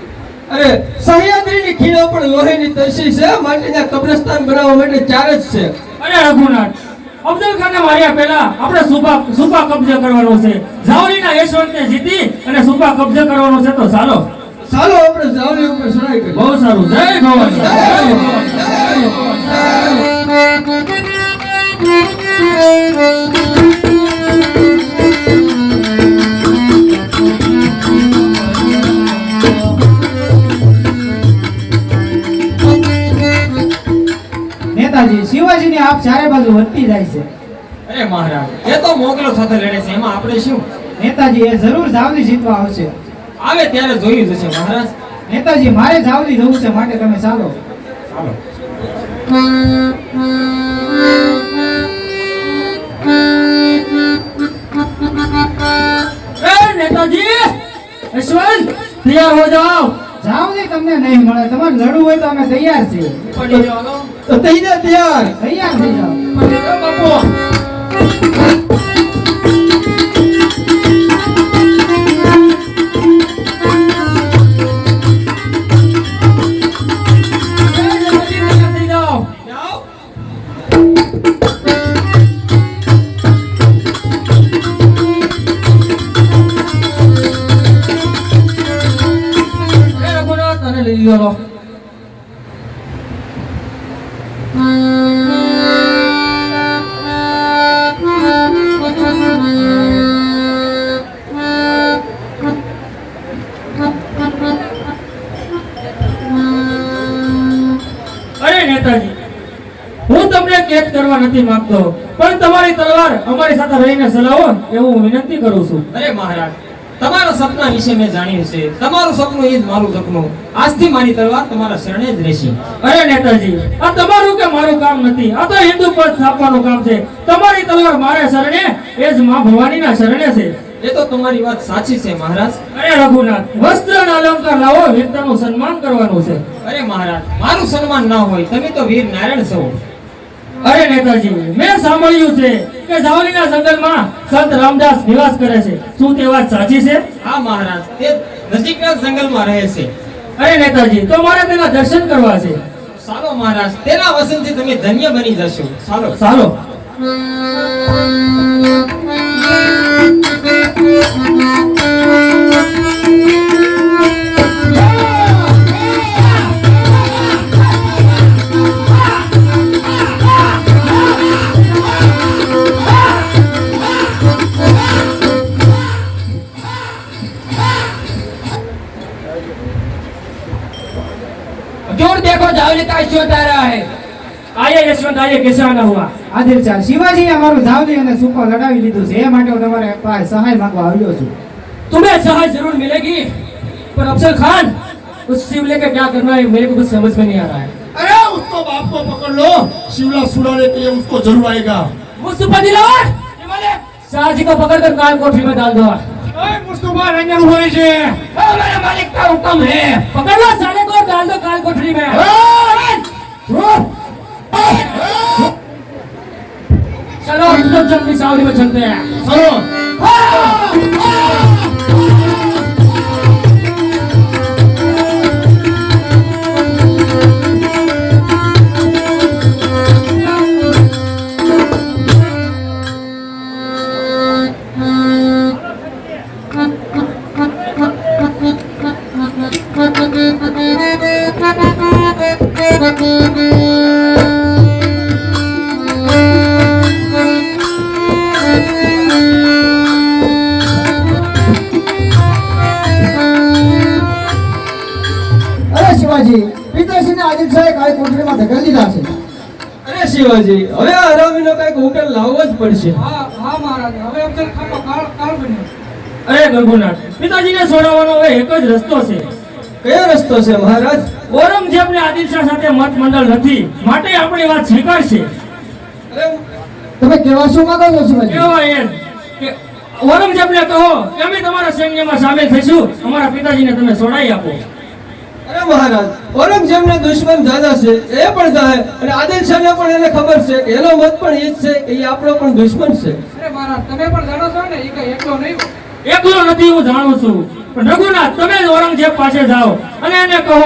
અરે સહ્યાદ્રીની ખીણો પણ લોહીની તરસી છે, માટે ત્યાં કબ્રસ્તાન બનાવવા માટે ચાર જ છે. અરે રઘુનાથ, અફઝલ ખાનને માર્યા પહેલા આપણે સુપા કબજે કરવાનો છે. ઝાવલીના યશવંતને જીતી અને સુપા કબજે કરવાનો છે. તો ચાલો ચાલો આપણે જાવલી ઉપર ચડાઈ કરીએ. બહુ સારું. જય ભવાની. જય ભવાની. નેતાજી, શિવાજીની આપ ચારે બાજુ વધતી જાય છે. અરે મહારાજ, એ તો મોગલો સાથે લડે છે, એમાં આપણે શું? નેતાજી, એ જરૂર જાવલી જીતવા આવશે. આવે ત્યારે જોયું જશે મહારાજ. નેતાજી, મારે જાવલી જવું છે, માટે તમે ચાલો. ચાલો. એ નેતાજી, યશવંત, તૈયાર હો જાઓ. જાવલી તમને નહીં મળે. તમારે લડવું હોય તો અમે તૈયાર છીએ. પડી જાઓ. તો થઈ જા તૈયાર. તૈયાર થઈ જાઓ. પડી જાઓ બાપુ. તૈયાર થઈ જાઓ. એ રઘુનાથ, તને લઈ લીધો લો. અરે નેતાજી, હું તમને કેદ કરવા નથી માંગતો, પણ તમારી તલવાર અમારી સાથે રહીને ચલાવો એવું હું વિનંતી કરું છું. અરે મહારાજ, તમારા સપના વિશે મેં જાણ્યું છે. તમારું સપનું એ જ મારું સપનું. આજથી મારી તલવાર તમારા શરણે જ રહેશે. અરે નેતાજી, આ તમારું કે મારું કામ નથી. આ તો હિન્દુ પદ સ્થાપવાનું કામ છે. તમારી તલવાર મારે શરણે, એ જ માં ભવાનીના શરણે છે. એ તો તમારી વાત સાચી છે મહારાજ. અરે રઘુનાથ, વસ્ત્ર અને અલંકાર લાવો, વીરતાનું સન્માન કરવાનું છે. અરે મહારાજ, મારું સન્માન ના હોય, તમે તો વીર નારાયણ છો. અરે નેતાજી, મેં સાંભળ્યું છે કે ઝાવલીના જંગલમાં સંત રામદાસ નિવાસ કરે છે. શું તે વાત સાચી છે? હા મહારાજ, તે નજીકના જંગલમાં રહે છે. અરે નેતાજી, તો મારે તેના દર્શન કરવા છે. ચાલો મહારાજ, તેના વસનથી તમે ધન્ય બની જશો. ચાલો. ચાલો. दूर देखो, जावली का शोध आ रहा है. આયે યશવંત, આયે, कैसा आना हुआ? આદિલ ચાલ, શિવાજીએ અમારું જાવલી અને સુપા લડાવી લીધું છે. એ માટે હું તમારે પાસે સહાય માંગવા આવ્યો છું. तुम्हें सहाय जरूर मिलेगी, पर अफजल खान, उस शिवले का क्या करना है मेरे को कुछ समझ में नहीं आ रहा है. अरे उसको बाप को पकड़ लो, शिवला सुड़ाने के लिए उसको जरूर आएगा. मुस्तफा दिलावर, शाहजी को पकड़कर काल कोठरी में डाल दो. मुस्तफा रंजन हुए छे. मेरे मालिक का हुक्म है. पकड़ लो साले को, डाल दो काल कोठरी में. चलो हम तो जल्दी सावली में चलते हैं. चलो. બાપાજી, પિતાશ્રીને આદિલ શાહે કાળી કોઠડીમાં ધકેલી દીધા છે. અરે શિવાજી, હવે આ હરામીનો કઈક ઉકેલ લાવવો જ પડશે. હા હા મહારાજ, હવે અફઝલ ખાનનો કાળ બન્યો. અરે ગંગુનાથ, પિતાજીને છોડાવવાનો હવે એક જ રસ્તો છે. કયો રસ્તો છે મહારાજ? ઔરંગઝેબને આદિલ શાહ સાથે મત મંડળ નથી, માટે આપણી વાત સ્વીકારશે. અરે તમે કેવા શું માંગો છો શિવાજી? કેવાય એમ કે ઔરંગઝેબને કહો કે અમે તમારા સૈન્યમાં સામેલ થઈશું, અમારા પિતાજીને તમે છોડાઈ આપો. અરે મહારાજ, ઔરંગઝેબના દુશ્મન દાદા છે, એ પણ જાય અને આદિલ શાહને પણ એને ખબર છે કે એનો મત પણ એ જ છે કે એ આપણો પણ દુશ્મન છે. અરે મહારાજ, તમે પણ જાણો છો ને, એ કઈ એકલો નહીં હોય. એકલો નથી, હું જાણું છું, પણ રઘુનાથ તમે જ ઔરંગઝેબ પાસે જાઓ અને એને કહો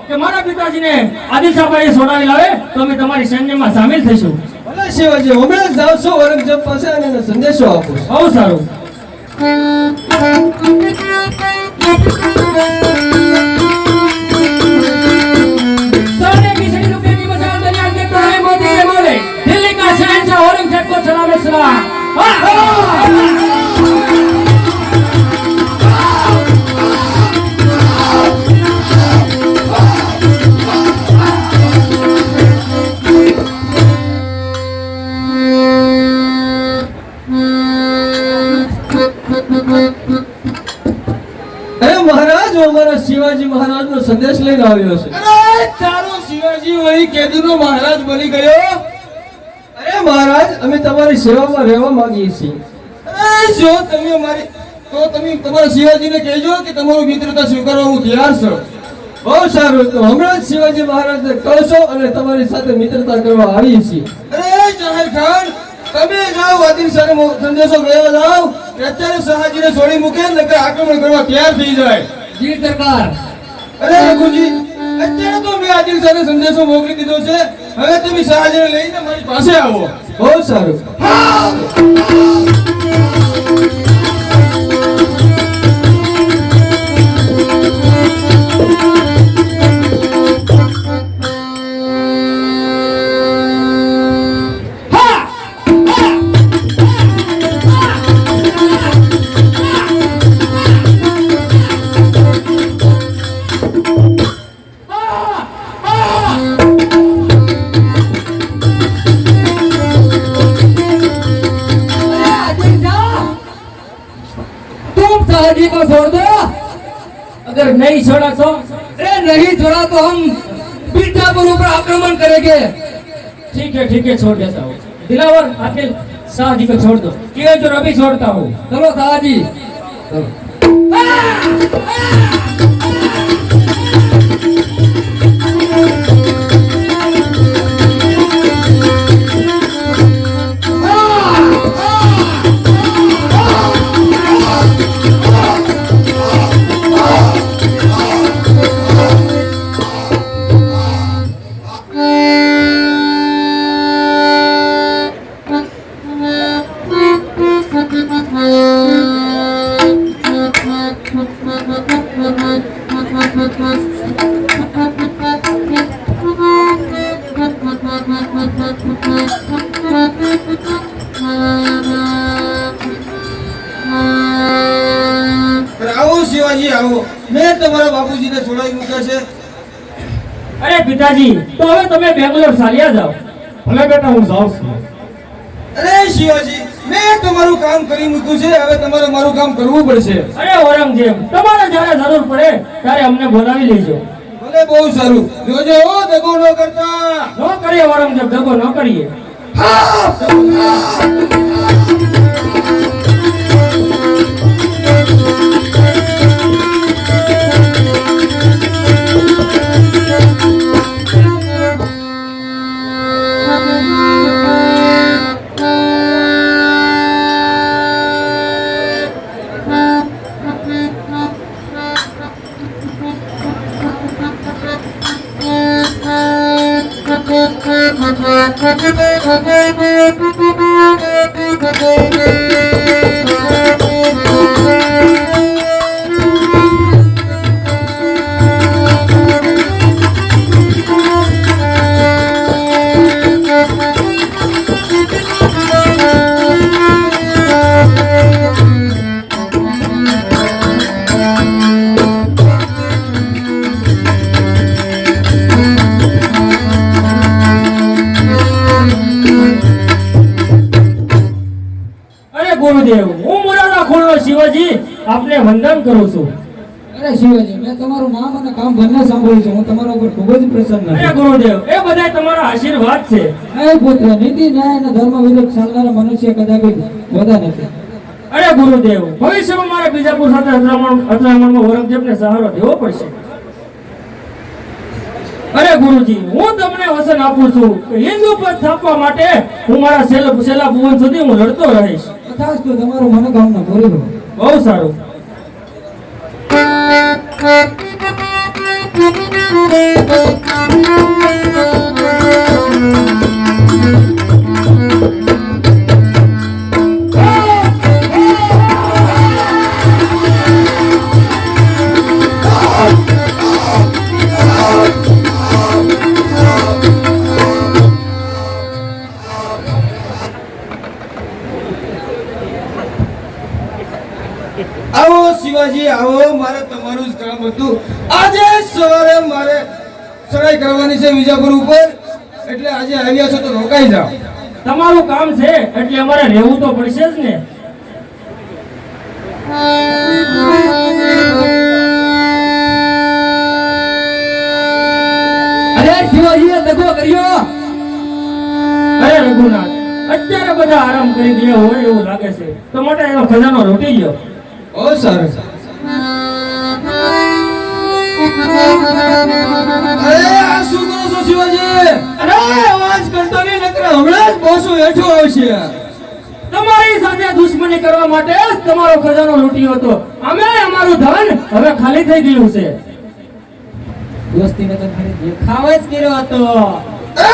કે મારા પિતાજીને આદિલ શાહ પાસે છોડાવી લાવે તો અમે તમારી સૈન્યમાં સામેલ થઈશું. ભલે શિવાજી, હમણાં જ જાવ છો ઔરંગઝેબ પાસે અને એને સંદેશો આપો. બહુ સારું. सोने की सड़ी रुपए की मसाल दरिया के तारे मोती के मोले, दिल्ली का शहंशाह औरंगजेब को सलाम सलाम. અરે મહારાજ, હું અમારા શિવાજી મહારાજનો સંદેશ લઈને આવ્યો છે. અરે તારો શિવાજી વળી કેદીનો મહારાજ બની ગયો? અરે મહારાજ, અમે તમારી સેવામાં રહેવા માંગીએ છીએ. અરે જો તમે અમારી તો તમે તમારા શિવાજીને કહેજો કે તમારું મિત્રતા સ્વીકારવા હું તૈયાર છું. બહુ સારું, તો હમણાં જ શિવાજી મહારાજને કહેશો અને તમારી સાથે મિત્રતા કરવા આવીએ છીએ. અરે જાહેર ખાન, તમે જાઓ આદિલ શાહને સંદેશો કહેવા જાઓ કે અત્યારે શાહજીને છોડી મૂકે ને આક્રમણ કરવા તૈયાર થઈ જાય. જી સરકાર. અરે રઘુજી, અત્યારે તો મેં આદિલ શાહને સંદેશો મોકલી દીધો છે, હવે તમે શાહજીને લઈને મારી પાસે આવો. બહુ સારું. शाहजी को छोड़ दो. अगर नहीं छोड़ा तो अरे नहीं छोड़ा तो हम बीजापुर ऊपर आक्रमण करेंगे. ठीक है, छोड़ देता हूँ. दिलावर आदिल शाह जी को छोड़ दो. ये जो अभी छोड़ता हूँ. चलो शाहजी. આવો શિવાજી, આવો. મેં તમારા બાપુજીને છોડાવી મૂક્યા છે. अरे पिताजी, तो હવે તમે બેંગ્લોર ચાલ્યા જાઓ. ભલે બેટા, હું જાઉં છું. અરે શિવાજી, મેં તમારું કામ કરી મૂક્યું છે, હવે તમારે મારું કામ કરવું પડશે. અરે ઔરંગઝેબ, તમારે જ્યારે જરૂર પડે ત્યારે અમને બોલાવી લેજો. ભલે, બહુ સારું. જોજો હો, દગો ન કરતા. ન કરીએ ઔરંગઝેબ, દગો ન કરીએ. શિવાજી આપને વંદન કરું છું. અરે શિવાજી, મેં તમારું નામ અને કામ બંને સાંભળ્યું છે. હું તમારા ઉપર ખૂબ જ પ્રસન્ન અરે છું. ગુરુદેવ, એ બધા તમારા આશીર્વાદ છે. હે પુત્ર, નીતિ ન્યાય અને ધર્મ વિરુદ્ધ ચાલનારા મનુષ્ય કદાપી હોતા નથી. અરે ગુરુદેવ, ભવિષ્યમાં મારે બીજાપુર સાથે અથડામણમાં ઔરંગઝેબને સહારો દેવો પડશે. અરે ગુરુજી, હું તમને વચન આપું છું કે હિન્દુ પદ સ્થાપવા માટે હું મારા છેલ્લા ભુવન સુધી હું લડતો રહીશ. તથાસ્તુ, તમારું મનોકામના પૂરી હોય. બહુ સારું. આવો શિવાજી, આવો. મારે તમારું જ કામ હતું. આજે સવારે મારે ચડાઈ કરવાની છે વિજાપુર ઉપર, એટલે આજે આવ્યા છો તો રોકાઈ જાઓ. તમારું કામ છે એટલે અમારે રહેવું તો પડશે જ ને. અરે શિવાજીએ દગો કર્યો. અરે રઘુનાથ, અત્યારે બધા આરામ કરી ગયા હોય એવું લાગે છે, તો માટે એનો ખજાનો લૂંટી ગયો. બહુ સારું. અરે આ શું કરો છો શિવાજી? અરે અવાજ કરતો નહીં, નકર હમણાં જ બોસો હેઠો આવશે. તમારી સાથે દુશ્મની કરવા માટે જ તમારો ખજાનો લૂંટ્યો હતો. અમે અમારું ધન હવે ખાલી થઈ ગયું છે. દોસ્તીને તો ખાલી દેખાવ જ કર્યો હતો. એ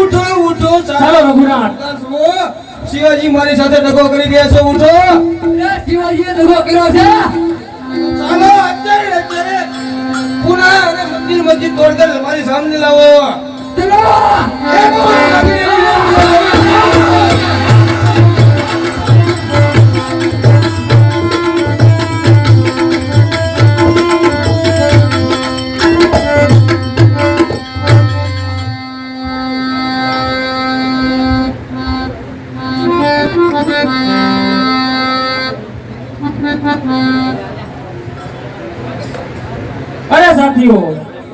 ઉઠો ઉઠો, ચાલો રઘુનાથ. શિવાજી મારી સાથે દગો કરી ગયા છે. ઉઠો. અરે શિવાજીએ દગો કર્યો છે. ચાલો અત્યારે પુનઃ અને મંદિર મસ્જિદ તોડकर તમારી સામે લાવો. ચલો. અરે સાથીઓ,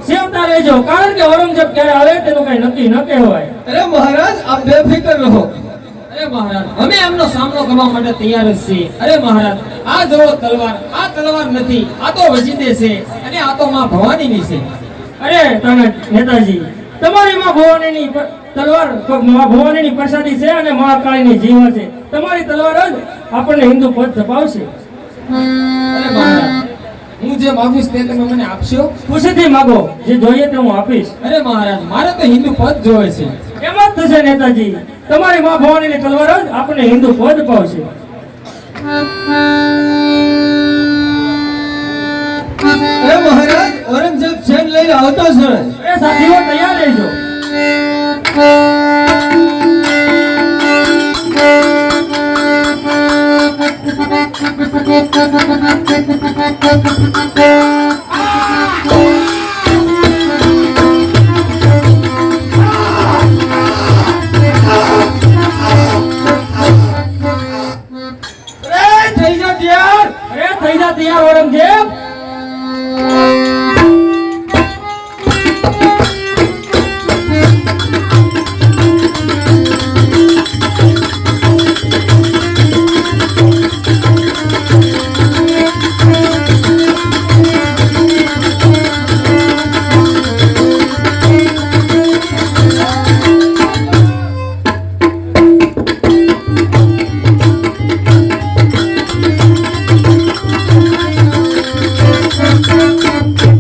સેવતા રહેજો, કારણ કે ઔરંગઝેબ ક્યારે આવે તેનું કઈ નક્કી ન કહેવાય. અરે મહારાજ, આપ બેફિકર રહો. અરે મહારાજ, અમે એમનો સામનો કરવા માટે તૈયાર જ છીએ. અરે મહારાજ, આ જુઓ તલવાર, આ તલવાર નથી, આ તો વજીદે છે અને આ તો માં ભવાનીની છે. અરે તને નેતાજી, તમારી માં ભવાનીની તલવાર માં ભવાનીની પ્રસાદી છે અને મહાકાળીની જીવા છે. તમારી તલવાર જ આપણને હિન્દુ પદ છપાવશે. અરે મહારાજ, હું જે માંગીશ તે તમે મને આપશો? ખુશીથી માગો, જે જોઈએ તે હું આપીશ. અરે મહારાજ, મારે તો હિન્દુ પદ જોવે છે. એમ જ થશે નેતાજી, તમારી માં ભવાનીની તલવાર જ આપણને હિન્દુ પદ પાવશે. અરે મહારાજ, ઔરંગઝેબ સેન લઈને આવતો છે. અરે સાથીઓ, તૈયાર રહેજો. થઈ જા તૈયાર. અરે થઈ જા તૈયાર ઔરંગઝેબ.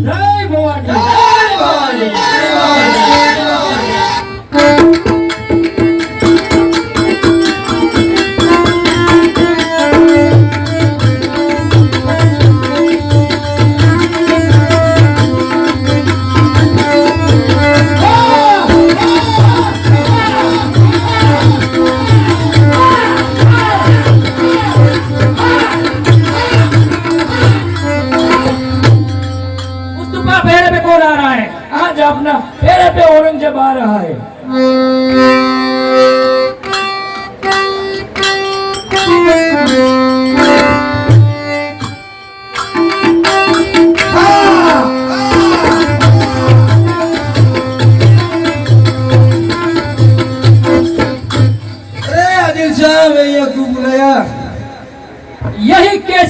જય ભવાની. मुस्तफा फेरे पे कौन आ रहा है? आज अपना फेरे पे औरंगजेब आ रहा है.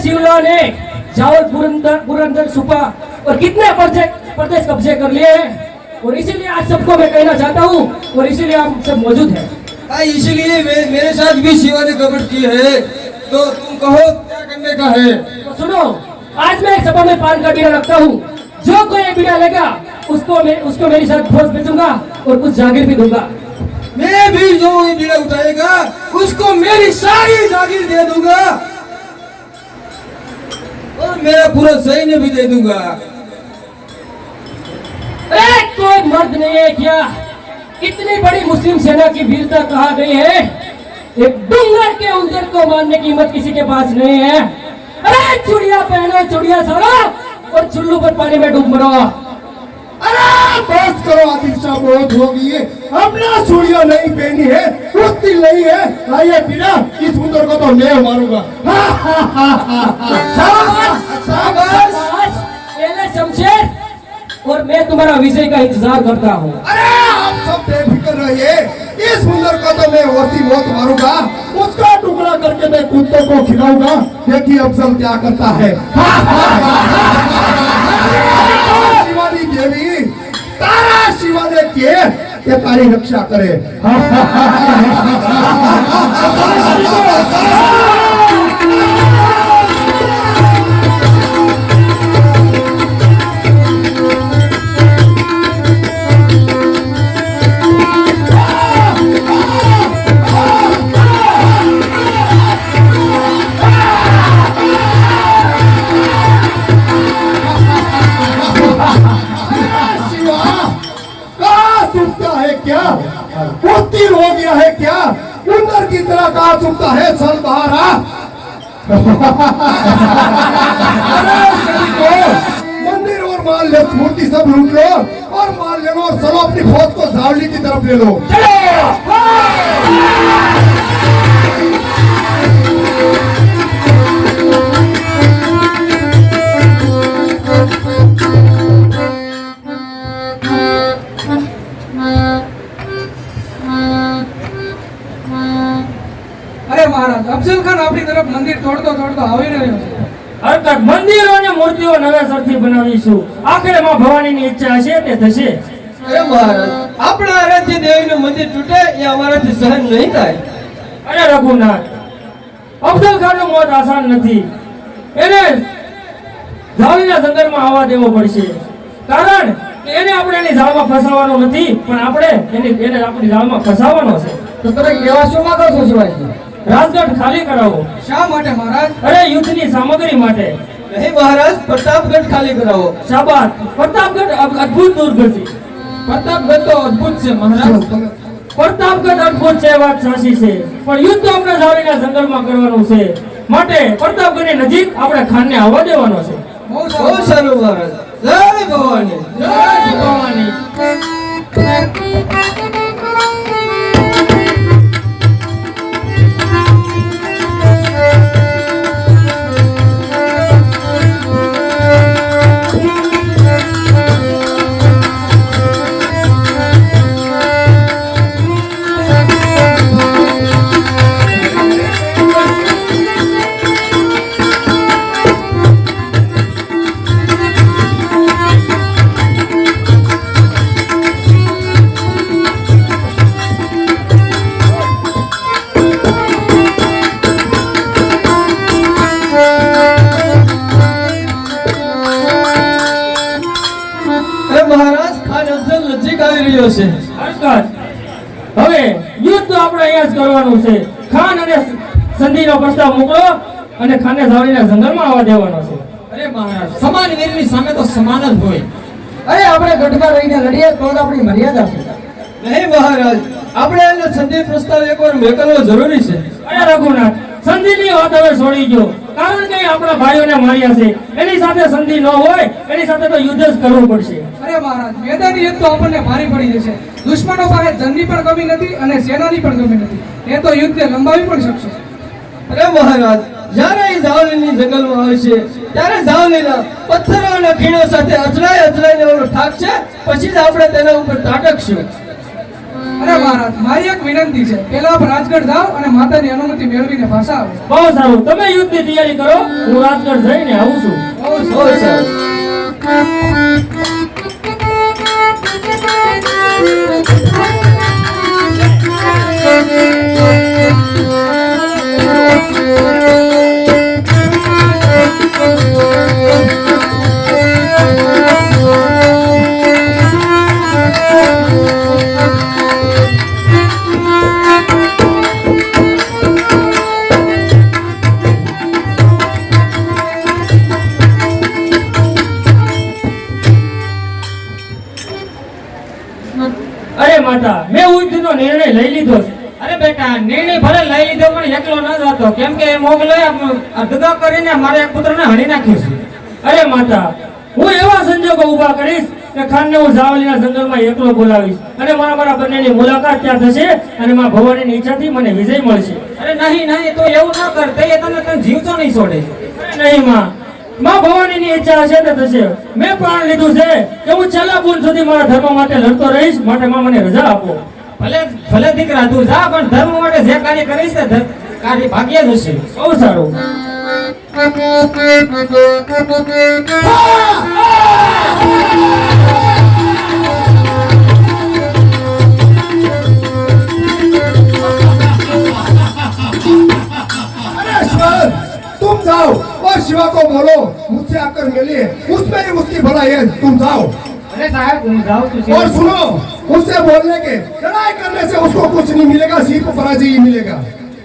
शिवला ने जावल पुरंदर सुपा और कितने प्रदेश कब्जे कर लिए हैं। और इसीलिए आज सबको मैं कहना चाहता हूँ और इसीलिए आप सब मौजूद हैं। इसलिए मेरे साथ भी शिवा ने कपट की है, तो तुम कहो क्या करने का है। तो सुनो, आज मैं एक सभा में पान का बीड़ा रखता हूँ, जो कोई ये बीड़ा लेगा उसको मेरे साथ भोज भेजूंगा और कुछ जागीर भी दूंगा। मैं भी जो ये बीड़ा उठाएगा उसको मेरी सारी जागीर दे दूंगा और मेरा पूरा सैन्य भी दे दूंगा। कोई मर्द नहीं है क्या? इतनी बड़ी मुस्लिम सेना की वीरता कहा गई है, एक डूंगर के उंदर को मारने की हिम्मत किसी के पास नहीं है। अरे चुड़िया पहनो, चुड़िया सारो और चुल्लू पर पानी में डूब मरो। अरे बस करो आदिल शाह, बहुत होगी ये। हमने चूड़िया नहीं पहनी है, कुर्ती नहीं है। आइए बिना इस सुंदर को तो मैं मारूंगा। पहले शमशेर और मैं तुम्हारा विजय का इंतजार करता हूँ। अरे आप सब बेफिक्र रहिए, इस सुंदर को तो मैं वसी मौत मारूंगा, उसका टुकड़ा करके मैं कुत्तों को खिलाऊंगा। देखिए अफजल क्या करता है। शिवानी देवी, तारा शिवा ने किए ये तारी रक्षा करे। क्या उत्तीर हो गया है क्या? उंदर की तरह कहा चुकता है सल बहारा। मंदिर और माल्य मूर्ति सब लूट लो और माल्य लो और चलो अपनी फौज को झावली की तरफ ले लो। અરે મહારાજ, અફઝલ ખાન આપણી તરફ મંદિર તોડતો આવી રહ્યો છે. હરકત મંદિરો અને મૂર્તિઓ નવેસરથી બનાવીશું. આખરે માં ભવાનીની ઈચ્છા હશે તે થશે. અરે મહારાજ, આપણા આરાધ્ય દેવીનું મંદિર તૂટે એ અમારાથી સહન નહીં થાય. અરે રઘુનાથ, અફઝલ ખાનનું મોત આસાન નથી. એને જાળીના જંગલમાં આવવા દેવો પડશે. કારણ કે એને આપણે એની જાળમાં ફસાવવાનો નથી, પણ આપણે એને આપણી જાળમાં ફસાવવાનો છે. તો તમે કેવા શું માંગો છો શિવાજી? રાજગઢ ખાલી કરાવો. શા માટે મહારાજ? અરે યુદ્ધની સામગ્રી માટે. નહીં મહારાજ, પ્રતાપગઢ ખાલી કરાવો. શાબાશ, પ્રતાપગઢ અદ્ભુત દુર્ગ છે. પ્રતાપગઢ તો અદ્ભુત છે મહારાજ. પ્રતાપગઢ અદ્ભુત છે, વાત સાચી છે, પણ યુદ્ધ આપણે જાળીના જંગલમાં કરવાનું છે. માટે પ્રતાપગઢની નજીક આપણે ખાનને આવવા દેવાનો છે. બહુ બહુ સારું મહારાજ. જય ભવાની. જય ભવાની. મહારાજ, ખાન અફઝલ નજીક આવી રહ્યો છે. હરકત. હવે યુદ્ધ તો આપણે અહીંયા જ કરવાનું છે. ખાન અને સંધિનો પ્રસ્તાવ મોકલો અને ખાનને જાળીના જંગલમાં આવવા દેવાનો છે. અરે મહારાજ, સમાન વીરની સામે તો સમાન જ હોય. અરે આપણે ગઢમાં રહીને લડીએ તો જ આપણી મર્યાદા છે. નહીં મહારાજ, આપણે એને સંધિ પ્રસ્તાવ એકવાર મોકલવો જરૂરી છે. અરે રઘુનાથ, સંધિની વાત હવે છોડી ગયો. કારણ કે આપણા ભાઈઓને માર્યા છે. એની સાથે સંધિ ન હોય, એની સાથે તો યુદ્ધ જ કરવું પડશે. અરે મહારાજ, મેદાની યુદ્ધ તો આપણને ભારી પડી જશે. દુશ્મનો પાસે ધનની પણ કમી નથી અને સેનાની પણ કમી નથી. એ તો યુદ્ધને લંબાવી પણ શકશે. અરે મહારાજ, જ્યારે એ જાવલીની જંગલમાં આવે છે ત્યારે જાવલીના પથ્થરો અને ખીણો સાથે અથડાઈને ઓલો ઠાક છે, પછી જ આપણે તેના ઉપર તાટકશું. અરે મહારાજ મારી એક વિનંતી છે, પેલા આપ રાજગઢ જાઓ અને માતાની અનુમતિ મેળવીને પાછા આવો. બહુ સારું, તમે યુદ્ધની તૈયારી કરો, હું રાજગઢ જઈને આવું છું. બહુ બહુ સારું. અરે માતા, મેં યુદ્ધનો નિર્ણય લઈ લીધો છે. અરે બેટા, નિર્ણય ભલે લઈ લીધો પણ એકલો ન જતો, કેમ કે મોગલોએ દગા કરીને મારા એક પુત્રને હણી નાખ્યો છે. અરે માતા, હું એવા સંજોગો ઊભા કરીશ કે ખાનને હું જાવલીના જંગલમાં એકલો બોલાવીશ અને મારા બંનેની મુલાકાત ત્યાં થશે અને માં ભવાનીની ઈચ્છાથી મને વિજય મળશે. અરે નહીં નહીં, તો એવું ન કર, તે તને જીવતો નહીં છોડે. અરે નહીં માં ભવાનીની ઈચ્છા હશે તો થશે. મેં પ્રાણ લીધું છે કે હું છેલ્લા બુન સુધી મારા ધર્મ માટે લડતો રહીશ, માટે માં મને રજા આપો. ભલે ભલે દીકરા તું જા, પણ ધર્મ માટે જે કાર્ય કરીશ તે કાર્ય ભાગ્ય જ હશે. બહુ સારું. अरे तुम जाओ और शिवा को बोलो मुझसे आकर मिलिए, उसमें ही उसकी भलाई है, तुम जाओ. અરે સાહેબ હું જાઉં છું. और सुनो, उससे बोलने के लड़ाई करने से उसको कुछ नहीं मिलेगा, सिर्फ पराजय ही मिलेगा.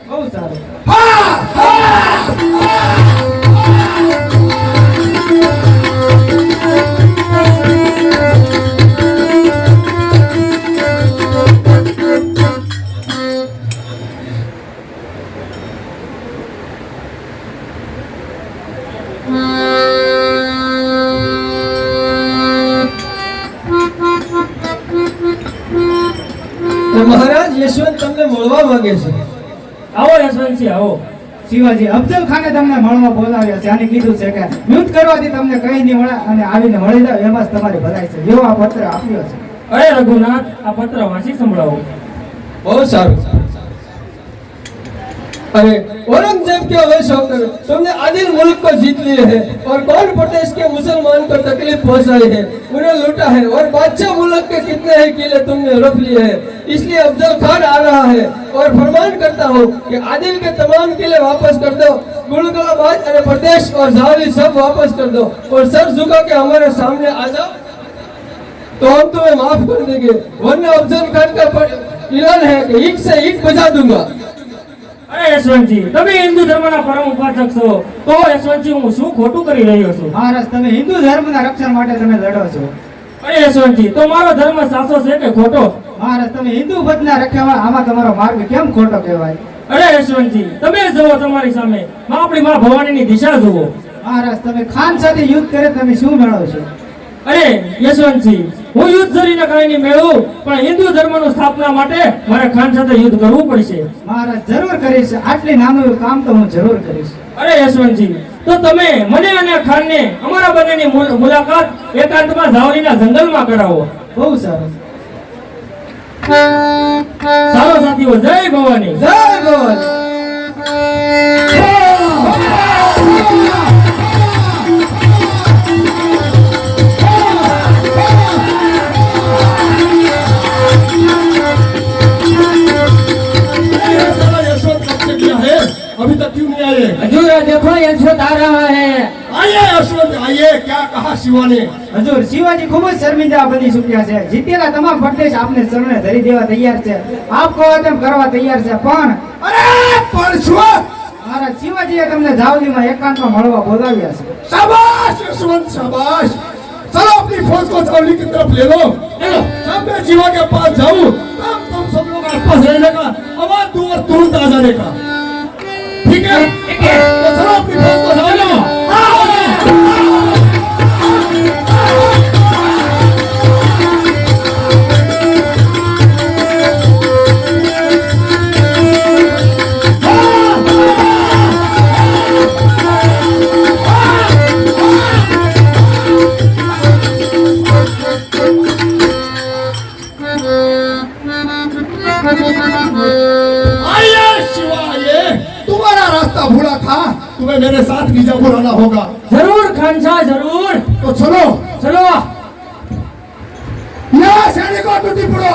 બહુ સારું. તો મહારાજ યશવંત તમને મળવા માંગે છે. આવો યશવંતજી, આવો. શિવાજી, અફઝલ ખાને તમને મળવા બોલાવ્યા છે અને કીધું છે કે યુદ્ધ કરવાથી તમને કઈ નહીં મળે અને આવીને મળી જાવ એમાં જ તમારી ભલાઈ છે, એવો આ પત્ર આપ્યો છે. અરે રઘુનાથ, આ પત્ર વાંચી સંભળાવો. बहुत सारू. अरे औरंगजेब के वश होकर तुमने आदिल मुल्क को जीत लिए है और कौन प्रदेश के मुसलमान को तकलीफ पहुंचाई है, उन्हें लूटा है और बादशाह मुल्क के कितने ही किले तुमने रख लिए हैं. इसलिए अफजल खान आ रहा है और फरमान करता हूँ कि आदिल के तमाम किले वापस कर दो, गुलगलाबाद और प्रदेश और जावली सब वापस कर दो और सर झुका के हमारे सामने आ जाओ तो हम तुम्हें माफ कर देंगे, वरना अफजल खान का ऐलान है कि ईंट से ईंट बजा दूंगा. અરે યશવંતજી, તમે હિન્દુ ધર્મના પરમ ઉપાસક છો, તો યશવંતજી હું શું ખોટું કરી રહ્યો છું? મહારાજ, તમે હિન્દુ ધર્મના રક્ષણ માટે તમે લડો છો. અરે યશવંતજી, તો મારો ધર્મ સાચો છે કે ખોટો? મહારાજ, તમે હિન્દુ પદના રખ્યા આમાં તમારો માર્ગ કેમ ખોટો કહેવાય? અરે યશવંતજી, તમે જુઓ તમારી સામે, આપણી માં ભવાનીની દિશા જુઓ. મહારાજ, તમે ખાન સાથે યુદ્ધ કરે તમે શું મેળવશો? અરે યશવંતજી, હું યુદ્ધ કરીને કઈ નહીં મેળવું, પણ હિન્દુ ધર્મની સ્થાપના માટે મારે ખાન સાથે યુદ્ધ કરવું પડશે. મહારાજ, જરૂર કરીશ, આટલી નાનું કામ તો હું જરૂર કરીશ. અરે યશવંતજી, તો તમે મને અને ખાનને અમારા બંનેની મુલાકાત એકાંતમાં જાવલીના જંગલમાં કરાવો. બહુ સારું. સારો સાથીઓ, જય ભવાની. जय भवानी. अभी तक क्यों नहीं आए? हजूर देखो यशवंत आ रहा है. आइए यशवंत, आइए. क्या कहा शिवा ने? હજુર, શિવાજી ખૂબ જ શર્મિંદા બની ચૂક્યા છે. જીતેલા તમામ પ્રદેશ આપને શરણે ધરી દેવા તૈયાર છે, આપ કહો તેમ કરવા તૈયાર છે, પણ अरे परशुआ, મહારાજ શિવાજીએ તમને જાવલીમાં એકાંતમાં મળવા बोलाવ્યા છે. शाबाश यशवंत, शाबाश. चलो अपनी फौज को जावली की तरफ ले लो. चलो, जब मैं शिवा के पास जाऊं तब तुम सब लोग आपस रहने का, आवाज दूं और तुरंत आ जाने का. ठीक है? तो चलो अपनी फौज को जाओ. तुम्हें मेरे साथ बीजापुर आना होगा। जरूर खान शाह जरूर। तो चलो चलो। या सैनिकों टूटी पड़ो।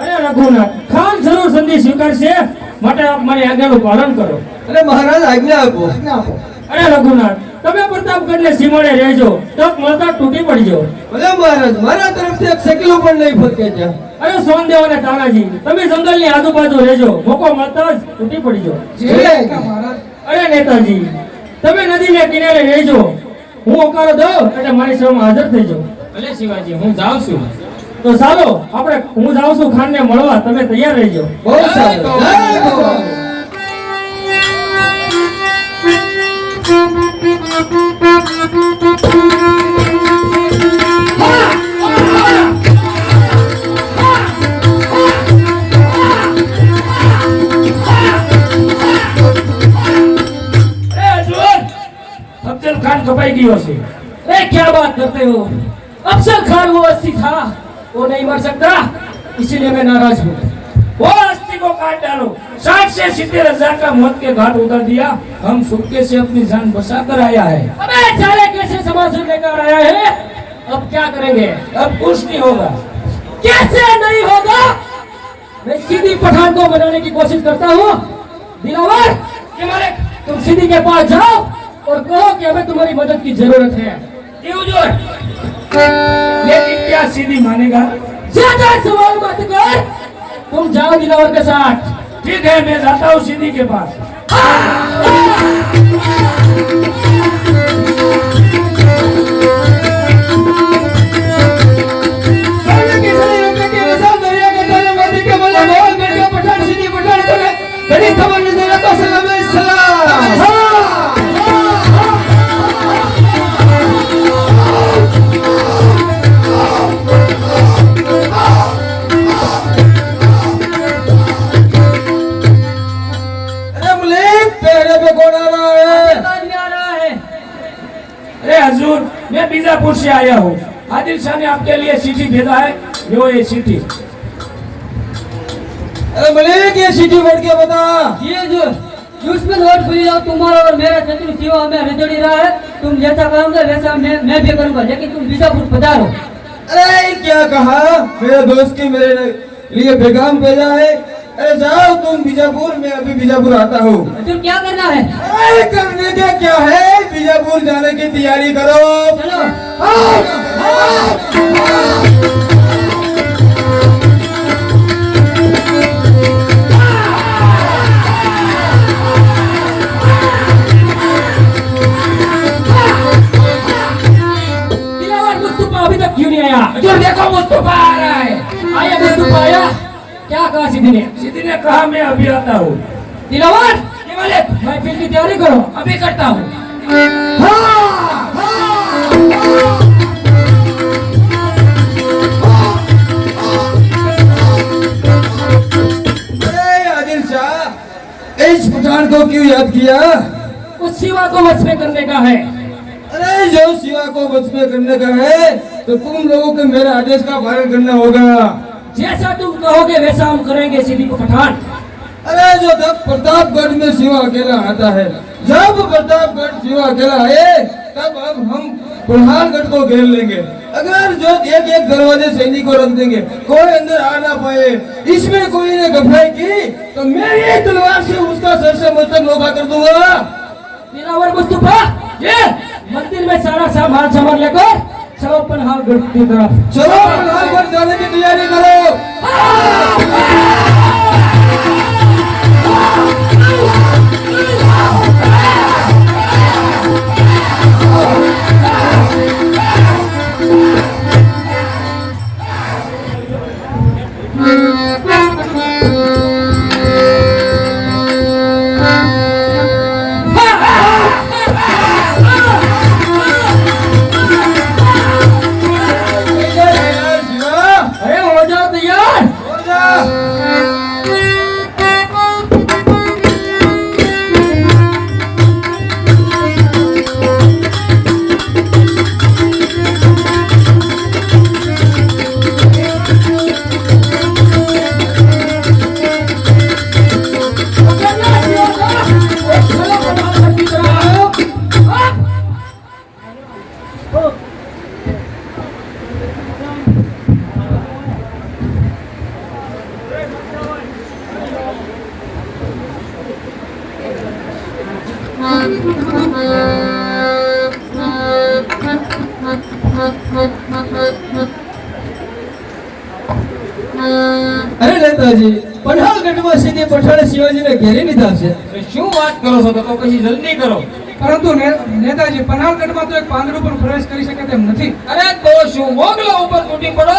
અરે રઘુનાથ ખાન જરૂર સંધિ સ્વીકારશે માટે આપ મારી આજ્ઞાનું પાલન કરો. અરે મહારાજ આજ્ઞા આપો. અરે રઘુનાથ તમે પ્રતાપગઢને સીમાડે રહેજો, તક મળતા તૂટી પડજો. ભલે મહારાજ, મારા તરફથી એક સેકલો પણ નહીં ફરકે ત્યાં. અરે સોમદેવ અને તાનાજી તમે જંગલની આજુબાજુ રહેજો, મોકો મળતા જ તૂટી પડજો. મહારાજ અરે નેતાજી તમે નદીને કિનારે રહેજો, હું હોકારો દઉં એટલે મારી સેવામાં હાજર થઈ જાઓ. ભલે શિવાજી હું જાઉં છું. તો ચાલો આપણે હું જાઉં છું ખાનને મળવા, તમે તૈયાર રહેજો. બહુ સારું. જય ભગવાન. अफजल खान कपाई गई से। अरे क्या बात करते हो, अफजल खान वो अस्थि था, वो नहीं मर सकता, इसीलिए मैं नाराज हूँ। वो अस्थि को काट डालो, 60 से 70,000 का मौत के घाट उतर दिया, हम सुक्के से अपनी जान बचा कर आया है। अबे साले कैसे समाज लेकर आया है, अब क्या करेंगे? अब कुछ नहीं होगा। कैसे नहीं होगा? मैं सीधी पठान को बनाने की कोशिश करता हूँ। दिलावर के मालिक तुम सीधी के पास जाओ और कहो कि हमें तुम्हारी मदद की जरूरत है। लेकिन क्या सीधी मानेगा? ज्यादा सवाल मत कर, तुम जाओ दिलावर के साथ। ठीक है मैं जाता हूँ सीधी के पास। अरे हजूर मैं बीजापुर से आया हूँ, आदिल शाह ने आपके लिए चिट्ठी भेजा है, जो ये चिट्ठी। अरे मलिक ये चिट्ठी पढ़ के बता। ये जो दुश्मन और जाओ तुम्हारा और मेरा शत्रु शिवा में रजड़ी रहा है, तुम जैसा करोगे वैसा मैं भी करूंगा, लेकिन तुम बीजापुर पधारो। अरे क्या कहा, मेरे दोस्त की मेरे लिए पैगाम भेजा है। अरे जाओ तुम बीजापुर, मैं अभी बीजापुर आता हूँ। तुम क्या करना है? अरे करने का क्या है, बीजापुर जाने की तैयारी करो। चलो। दिलावर मुस्तफा अभी तक क्यों नहीं आया? जो देखो मुस्तफा आ रहा है। आया मुस्तफा आया। क्या कहा सीधी ने? सीधी ने कहा मैं अभी आता हूँ। दिलावर ये मालिक मैं फिल्म की तैयारी करो, अभी करता हूँ। अरे आदिल शाह, इस पठान को क्यों याद किया? उस शिवा को वश में करने का है। अरे जो शिवा को वश में करने का है, तो तुम लोगों को मेरे आदेश का पालन करना होगा। जैसा तुम कहोगे वैसा हम करेंगे सीधी को पठान। अरे जो तब प्रतापगढ़ में शिवा अकेला आता है, जब प्रतापगढ़ शिवा अकेला आए तब अब हम प्रधानगढ़ को घेर लेंगे। अगर जो एक एक दरवाजे सैनिक को रख देंगे, कोई अंदर आ ना पाए, इसमें कोई ने घबराई की तो मेरी तलवार से उसका सर से मस्तक नोका कर दूंगा। दिलावर मुस्तफा ये मंदिर में सारा सामान सामान लेकर चलो पनहालगढ़ की तरफ। चलो प्रधानगढ़ जाने की तैयारी करो। અરે નેતાજી, પનહાલગઢમાં સીધી પઠાણે શિવાજીને ઘેરી લીધા છે. શું વાત કરો છો? તો પછી જલ્દી કરો. પરંતુ નેતાજી પનહાલગઢમાં તો એક પાંદડું પણ પ્રવેશ કરી શકે તેમ નથી. અરે તો શું, મોગલા ઉપર તૂટી પડો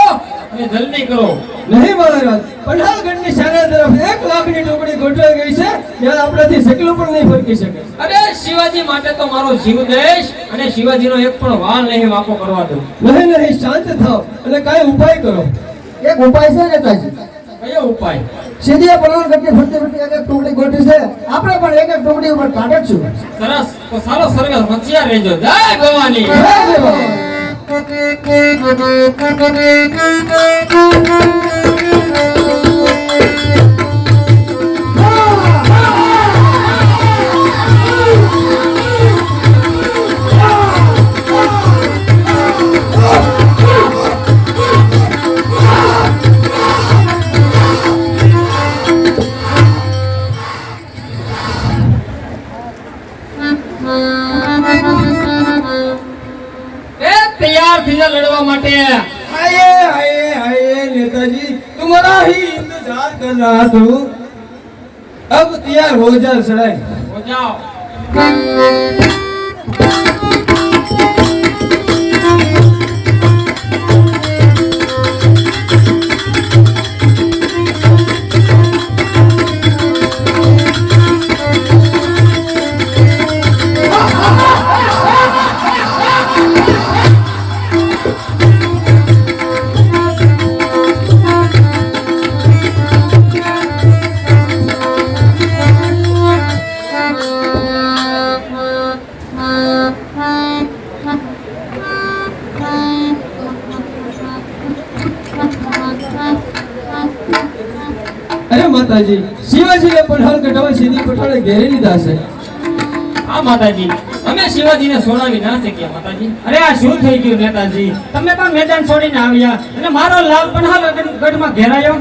અને જલ્દી કરો. નહીં મહારાજ, પનહાલગઢની સામે તરફ 1 લાખની ટોકડી ગોઠવાઈ ગઈ છે, જ્યાં આપણાથી સકલું પણ નહીં ફરકી શકે. અરે શિવાજી માટે તો મારો જીવ દઈશ અને શિવાજીનો એક પણ વાલ નહીં વાંકો કરવા દઉં. નહીં, શાંત થાવ અને કાંઈ ઉપાય કરો. એક ઉપાય છે નેતાજી. કયો ઉપાય? સીધી આ પનહાલગઢની ફરતી ફરતી એક એક ટુકડી ગોઠવી છે. આપણે પણ એક એક ટુકડી ઉપર કાઢે છું. સરસ, તો સારો સર્વે હોશિયાર રહેજો. જય ભવાની. तैयार થઈ જા લડવા માટે. हाय हाय हाय नेताजी, तुम्हारा ही इंतजार कर रहा था. अब तैयार हो जा सड़ाई. હો જાઓ. अरे माताजी, शिवाजीने पनहालगઢમાં સીધી પઠાણે ઘેરી લીધા છે. હા માતાજી, અમે શિવાજીને છોડાવી ના શક્યા માતાજી. અરે આ શું થઈ ગયું નેતાજી? તમે પણ મેદાન છોડીને આવ્યા અને મારો લાલ પનહાલગઢમાં ઘેરાયો.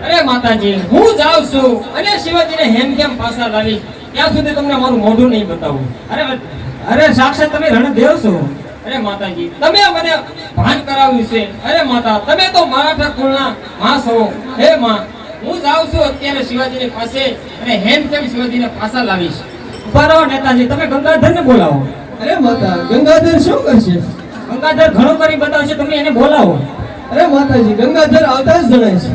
અરે માતાજી, હું જાઉં છું અને શિવાજીને હેમ કેમ પાછા લાવી ત્યાં સુધી તમને મારું મોઢું નહીં બતાવું. અરે સાક્ષાત તમે રણદેવ છો. અરે માતાજી, તમે મને ભાન કરાવ્યું છે. અરે માતા, તમે તો મરાઠા કુળના માં છો. હે માં, હું જાઉં છું અત્યારે શિવાજીની પાસે અને હેમ કેમ શિવાજીને પાછા લાવીશ. બરાબર નેતાજી, તમે ગંગાધરને બોલાવો. અરે માતા, ગંગાધર શું કરશે? ગંગાધર ઘણું કરી બતાવશે, તમે એને બોલાવો. અરે માતાજી, ગંગાધર આવતા જ જણાય છે.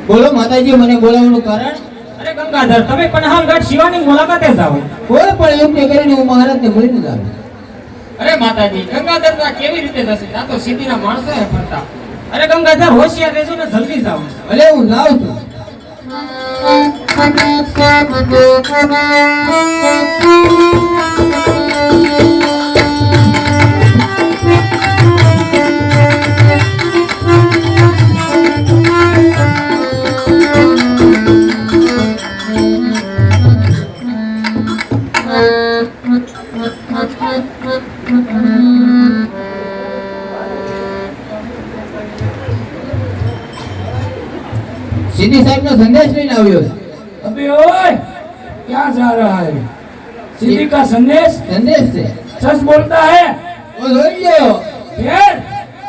બોલો માતાજી, મને બોલાવવાનું કારણ? અરે ગંગાધર, તમે પનહાલગઢ શિવાની મુલાકાતે જાઓ. કોઈ પણ યુક્તિ કરીને હું મહારાજને મળીને જ આવું. અરે માતાજી, ગંગાધર તો આ કેવી રીતે જશે? આ તો સીધીના માણસો હે ફરતા. અરે ગંગાધર, હોશિયાર રહેજો ને જલ્દી જાઓ. ભલે હું લાવું છું. सीधी साहब નો संदेश લઈને આવ્યો છે. अबे ओए, क्या जा रहा है? सीधी का संदेश? संदेश છે. सच बोलता है? ઓ જોઈ લ્યો. फिर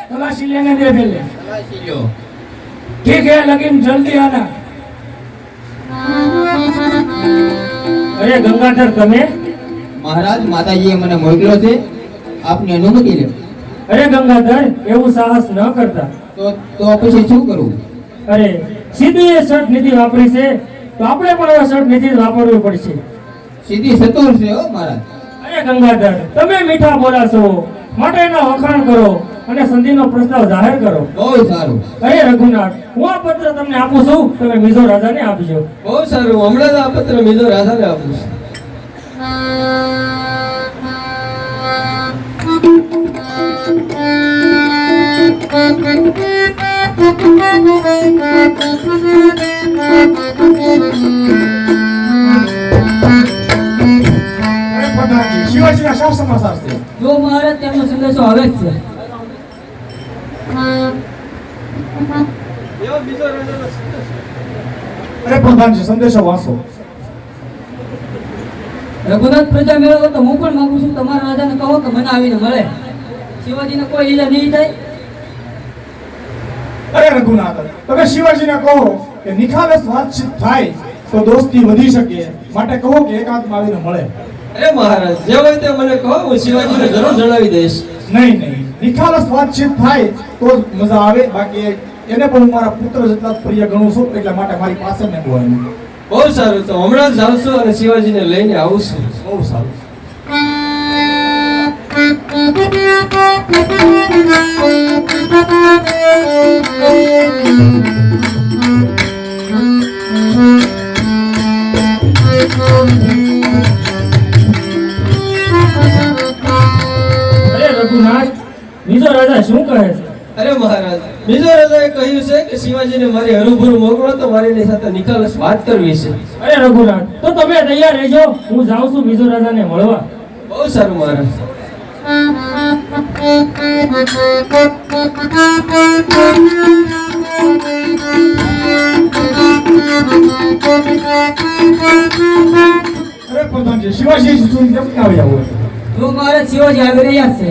तलाशी लेने दे पहले. તલાશી લ્યો. ठीक है, लेकिन जल्दी आना. અરે ગંગાધર, તમે? મહારાજ, માતાજીએ મને મોકલ્યો છે, આપની અનુમતિ લ્યો. અરે ગંગાધર, એવું સાહસ ન કરતા. તો પછી શું કરવું? અરે સીધી એ શર્ટ નીતિ વાપરી છે, તો આપણે પણ હવે શર્ટ નીતિ વાપરવી પડશે. સીધી સતુર છે હો મહારાજ. અરે ગંગાધર, તમે મીઠા બોલાશો માટે એના વખાણ કરો અને સંધિનો પ્રસ્તાવ જાહેર કરો. બહુ સારું. અરે રઘુનાથ, હું આ પત્ર તમને આપું છું, તમે મિઝો રાજાને આપજો. બહુ સારું, હમણાં જ આ પત્ર મિઝો રાજાને આપું છું. અરે પ્રધાનજી, શિવાજીના શા સમાચાર છે? જો મહારાજ, તેમનો સંદેશો આવે જ છે. અરે પ્રધાનજી, સંદેશો વાંચો. રઘુનાથ પ્રજા મેળવો તો હું પણ માંગુ છું તમારા રાજાને કહો કે મને આવીને મળે. શિવાજીને કોઈ ઈજા નહીં થાય. અરે રઘુનાથ, તમે શિવાજીને કહો કે નિખાલસ વાતચીત થાય તો દોસ્તી વધી શકે, માટે કહો કે એકાંતમાં આવીને મળે. અરે મહારાજ, જે હોય તે મને કહો, હું શિવાજીને જરૂર જણાવી દઈશ. નહીં, નિખાલસ વાતચીત થાય તો જ મજા આવે, બાકી એને પણ હું મારા પુત્ર જેટલા જ પ્રિય ગણું છું, એટલા માટે મારી પાસે ને બોલવાનું. બહુ સારું, તો હમણાં જ જાઉં છું અને શિવાજીને લઈને આવું છું. બહુ સારું. અરે રઘુનાથ, બીજો રાજા શું કહે છે? અરે મહારાજ, બીજો રાજાએ કહ્યું છે કે શિવાજીને મારી હરુભરું મોકલો તો મારી એની સાથે નિખાલસ વાત કરવી છે. અરે રઘુનાથ, તો તમે તૈયાર રહેજો, હું જાઉં છું બીજો રાજાને મળવા. બહુ સારું મહારાજ. અરે પ્રધાનજી, શિવાજી સુધી કેમ આવ્યા હોય? જો મારે શિવાજી આવી રહ્યા છે.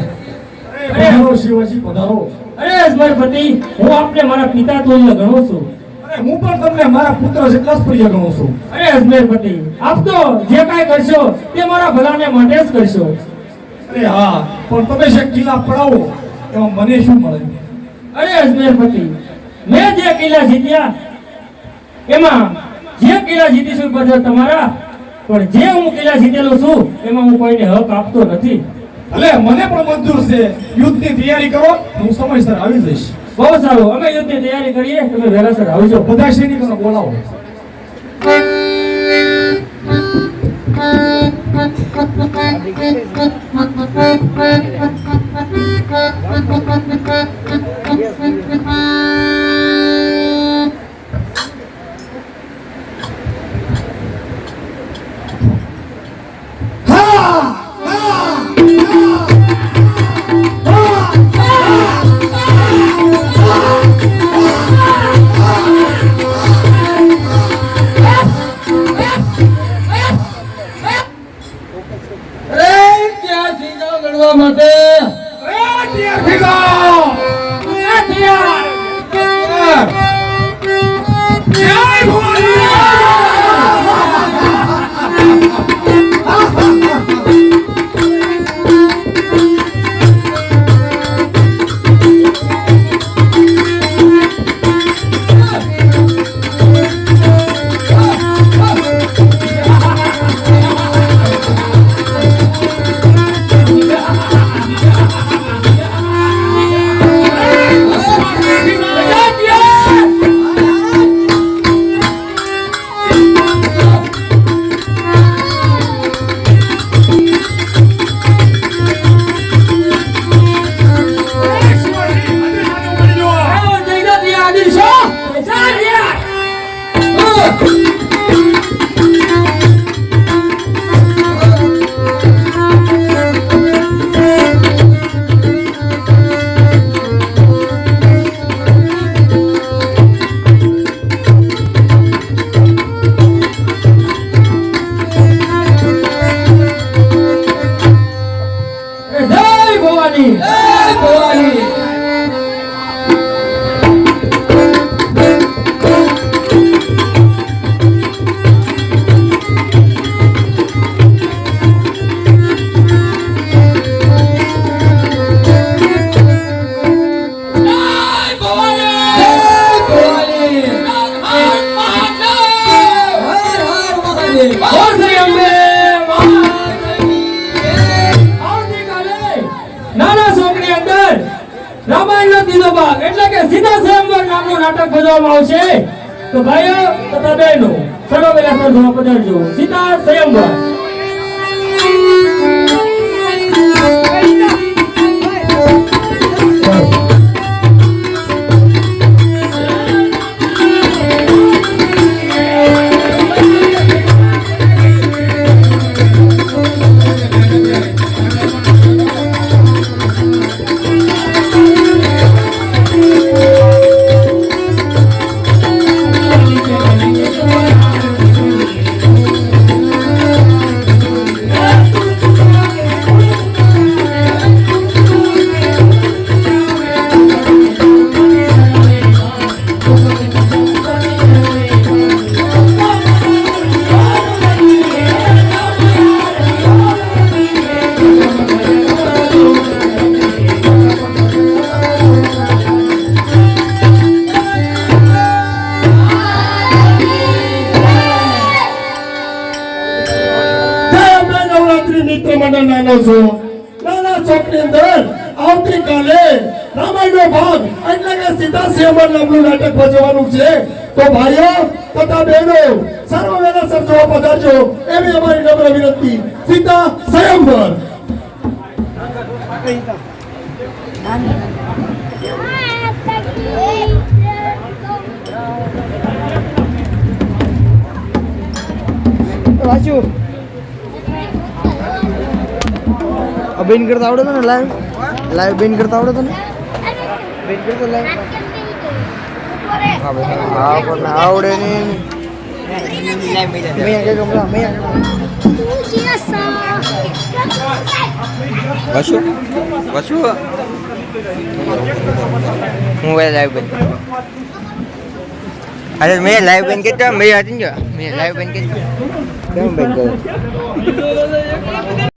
પધારો શિવાજી, પધારો. અરે અજમલપતિ, હું આપને મારા પિતા તુલ્ય ગણું છું. અરે હું પણ તમને મારા પુત્ર જેટલા જ પ્રિય ગણું છું. અરે અજમેરપતિ, આપ તો જે કાંઈ કરશો તે મારા ભલાને માટે જ કરશો. અરે હા, પણ તમે જે કિલ્લા પડાવો એમાં મને શું મળે? અરે અજમેરપતિ, મેં જે કિલ્લા જીત્યા એમાં જે કિલ્લા જીતીશું બધા તમારા, પણ જે હું કિલ્લા જીતેલો છું એમાં હું કોઈને હક આપતો નથી. ભલે, મને પણ મંજૂર છે. યુદ્ધની તૈયારી કરો, હું સમયસર આવી જઈશ. બહુ સારું, અમે યુદ્ધની તૈયારી કરીએ, તમે વહેલાસર આવજો. બધા સૈનિકોને બોલાવો. માટે તૈયાર થઈ જાઓ. તૈયાર. જય ભવાની. નાટક ભજવવામાં આવશે તો ભાઈઓ તથા બહેનો સર્વ વેલા સર્વ પધારજો. સીતા સ્વયંવર. નાનો છો નાના ચોકની અંદર આવતીકાલે રામાયણનો ભાગ એટલે કે સીતા સ્વયંવર નામનું નાટક ભજવવાનું છે તો ભાઈઓ તથા બહેનો સર્વ વેલાસર જોવા પધારજો એવી અમારી નમ્ર વિનંતી સીતા સ્વયંવર વાંચું બેન કરતા આવડે ને લાઈવ બેન કરતા આવડે ને બેન કરતા લાઈવ હા ભાઈ હા પણ આવડે નહીં મેં કે કમલા મેં વસુ વસુ હું લાઈવ બંધ અરે મેં લાઈવ બંધ કરતા મેં હતી ને મેં લાઈવ બંધ કરી કેમ બંધ કર્યો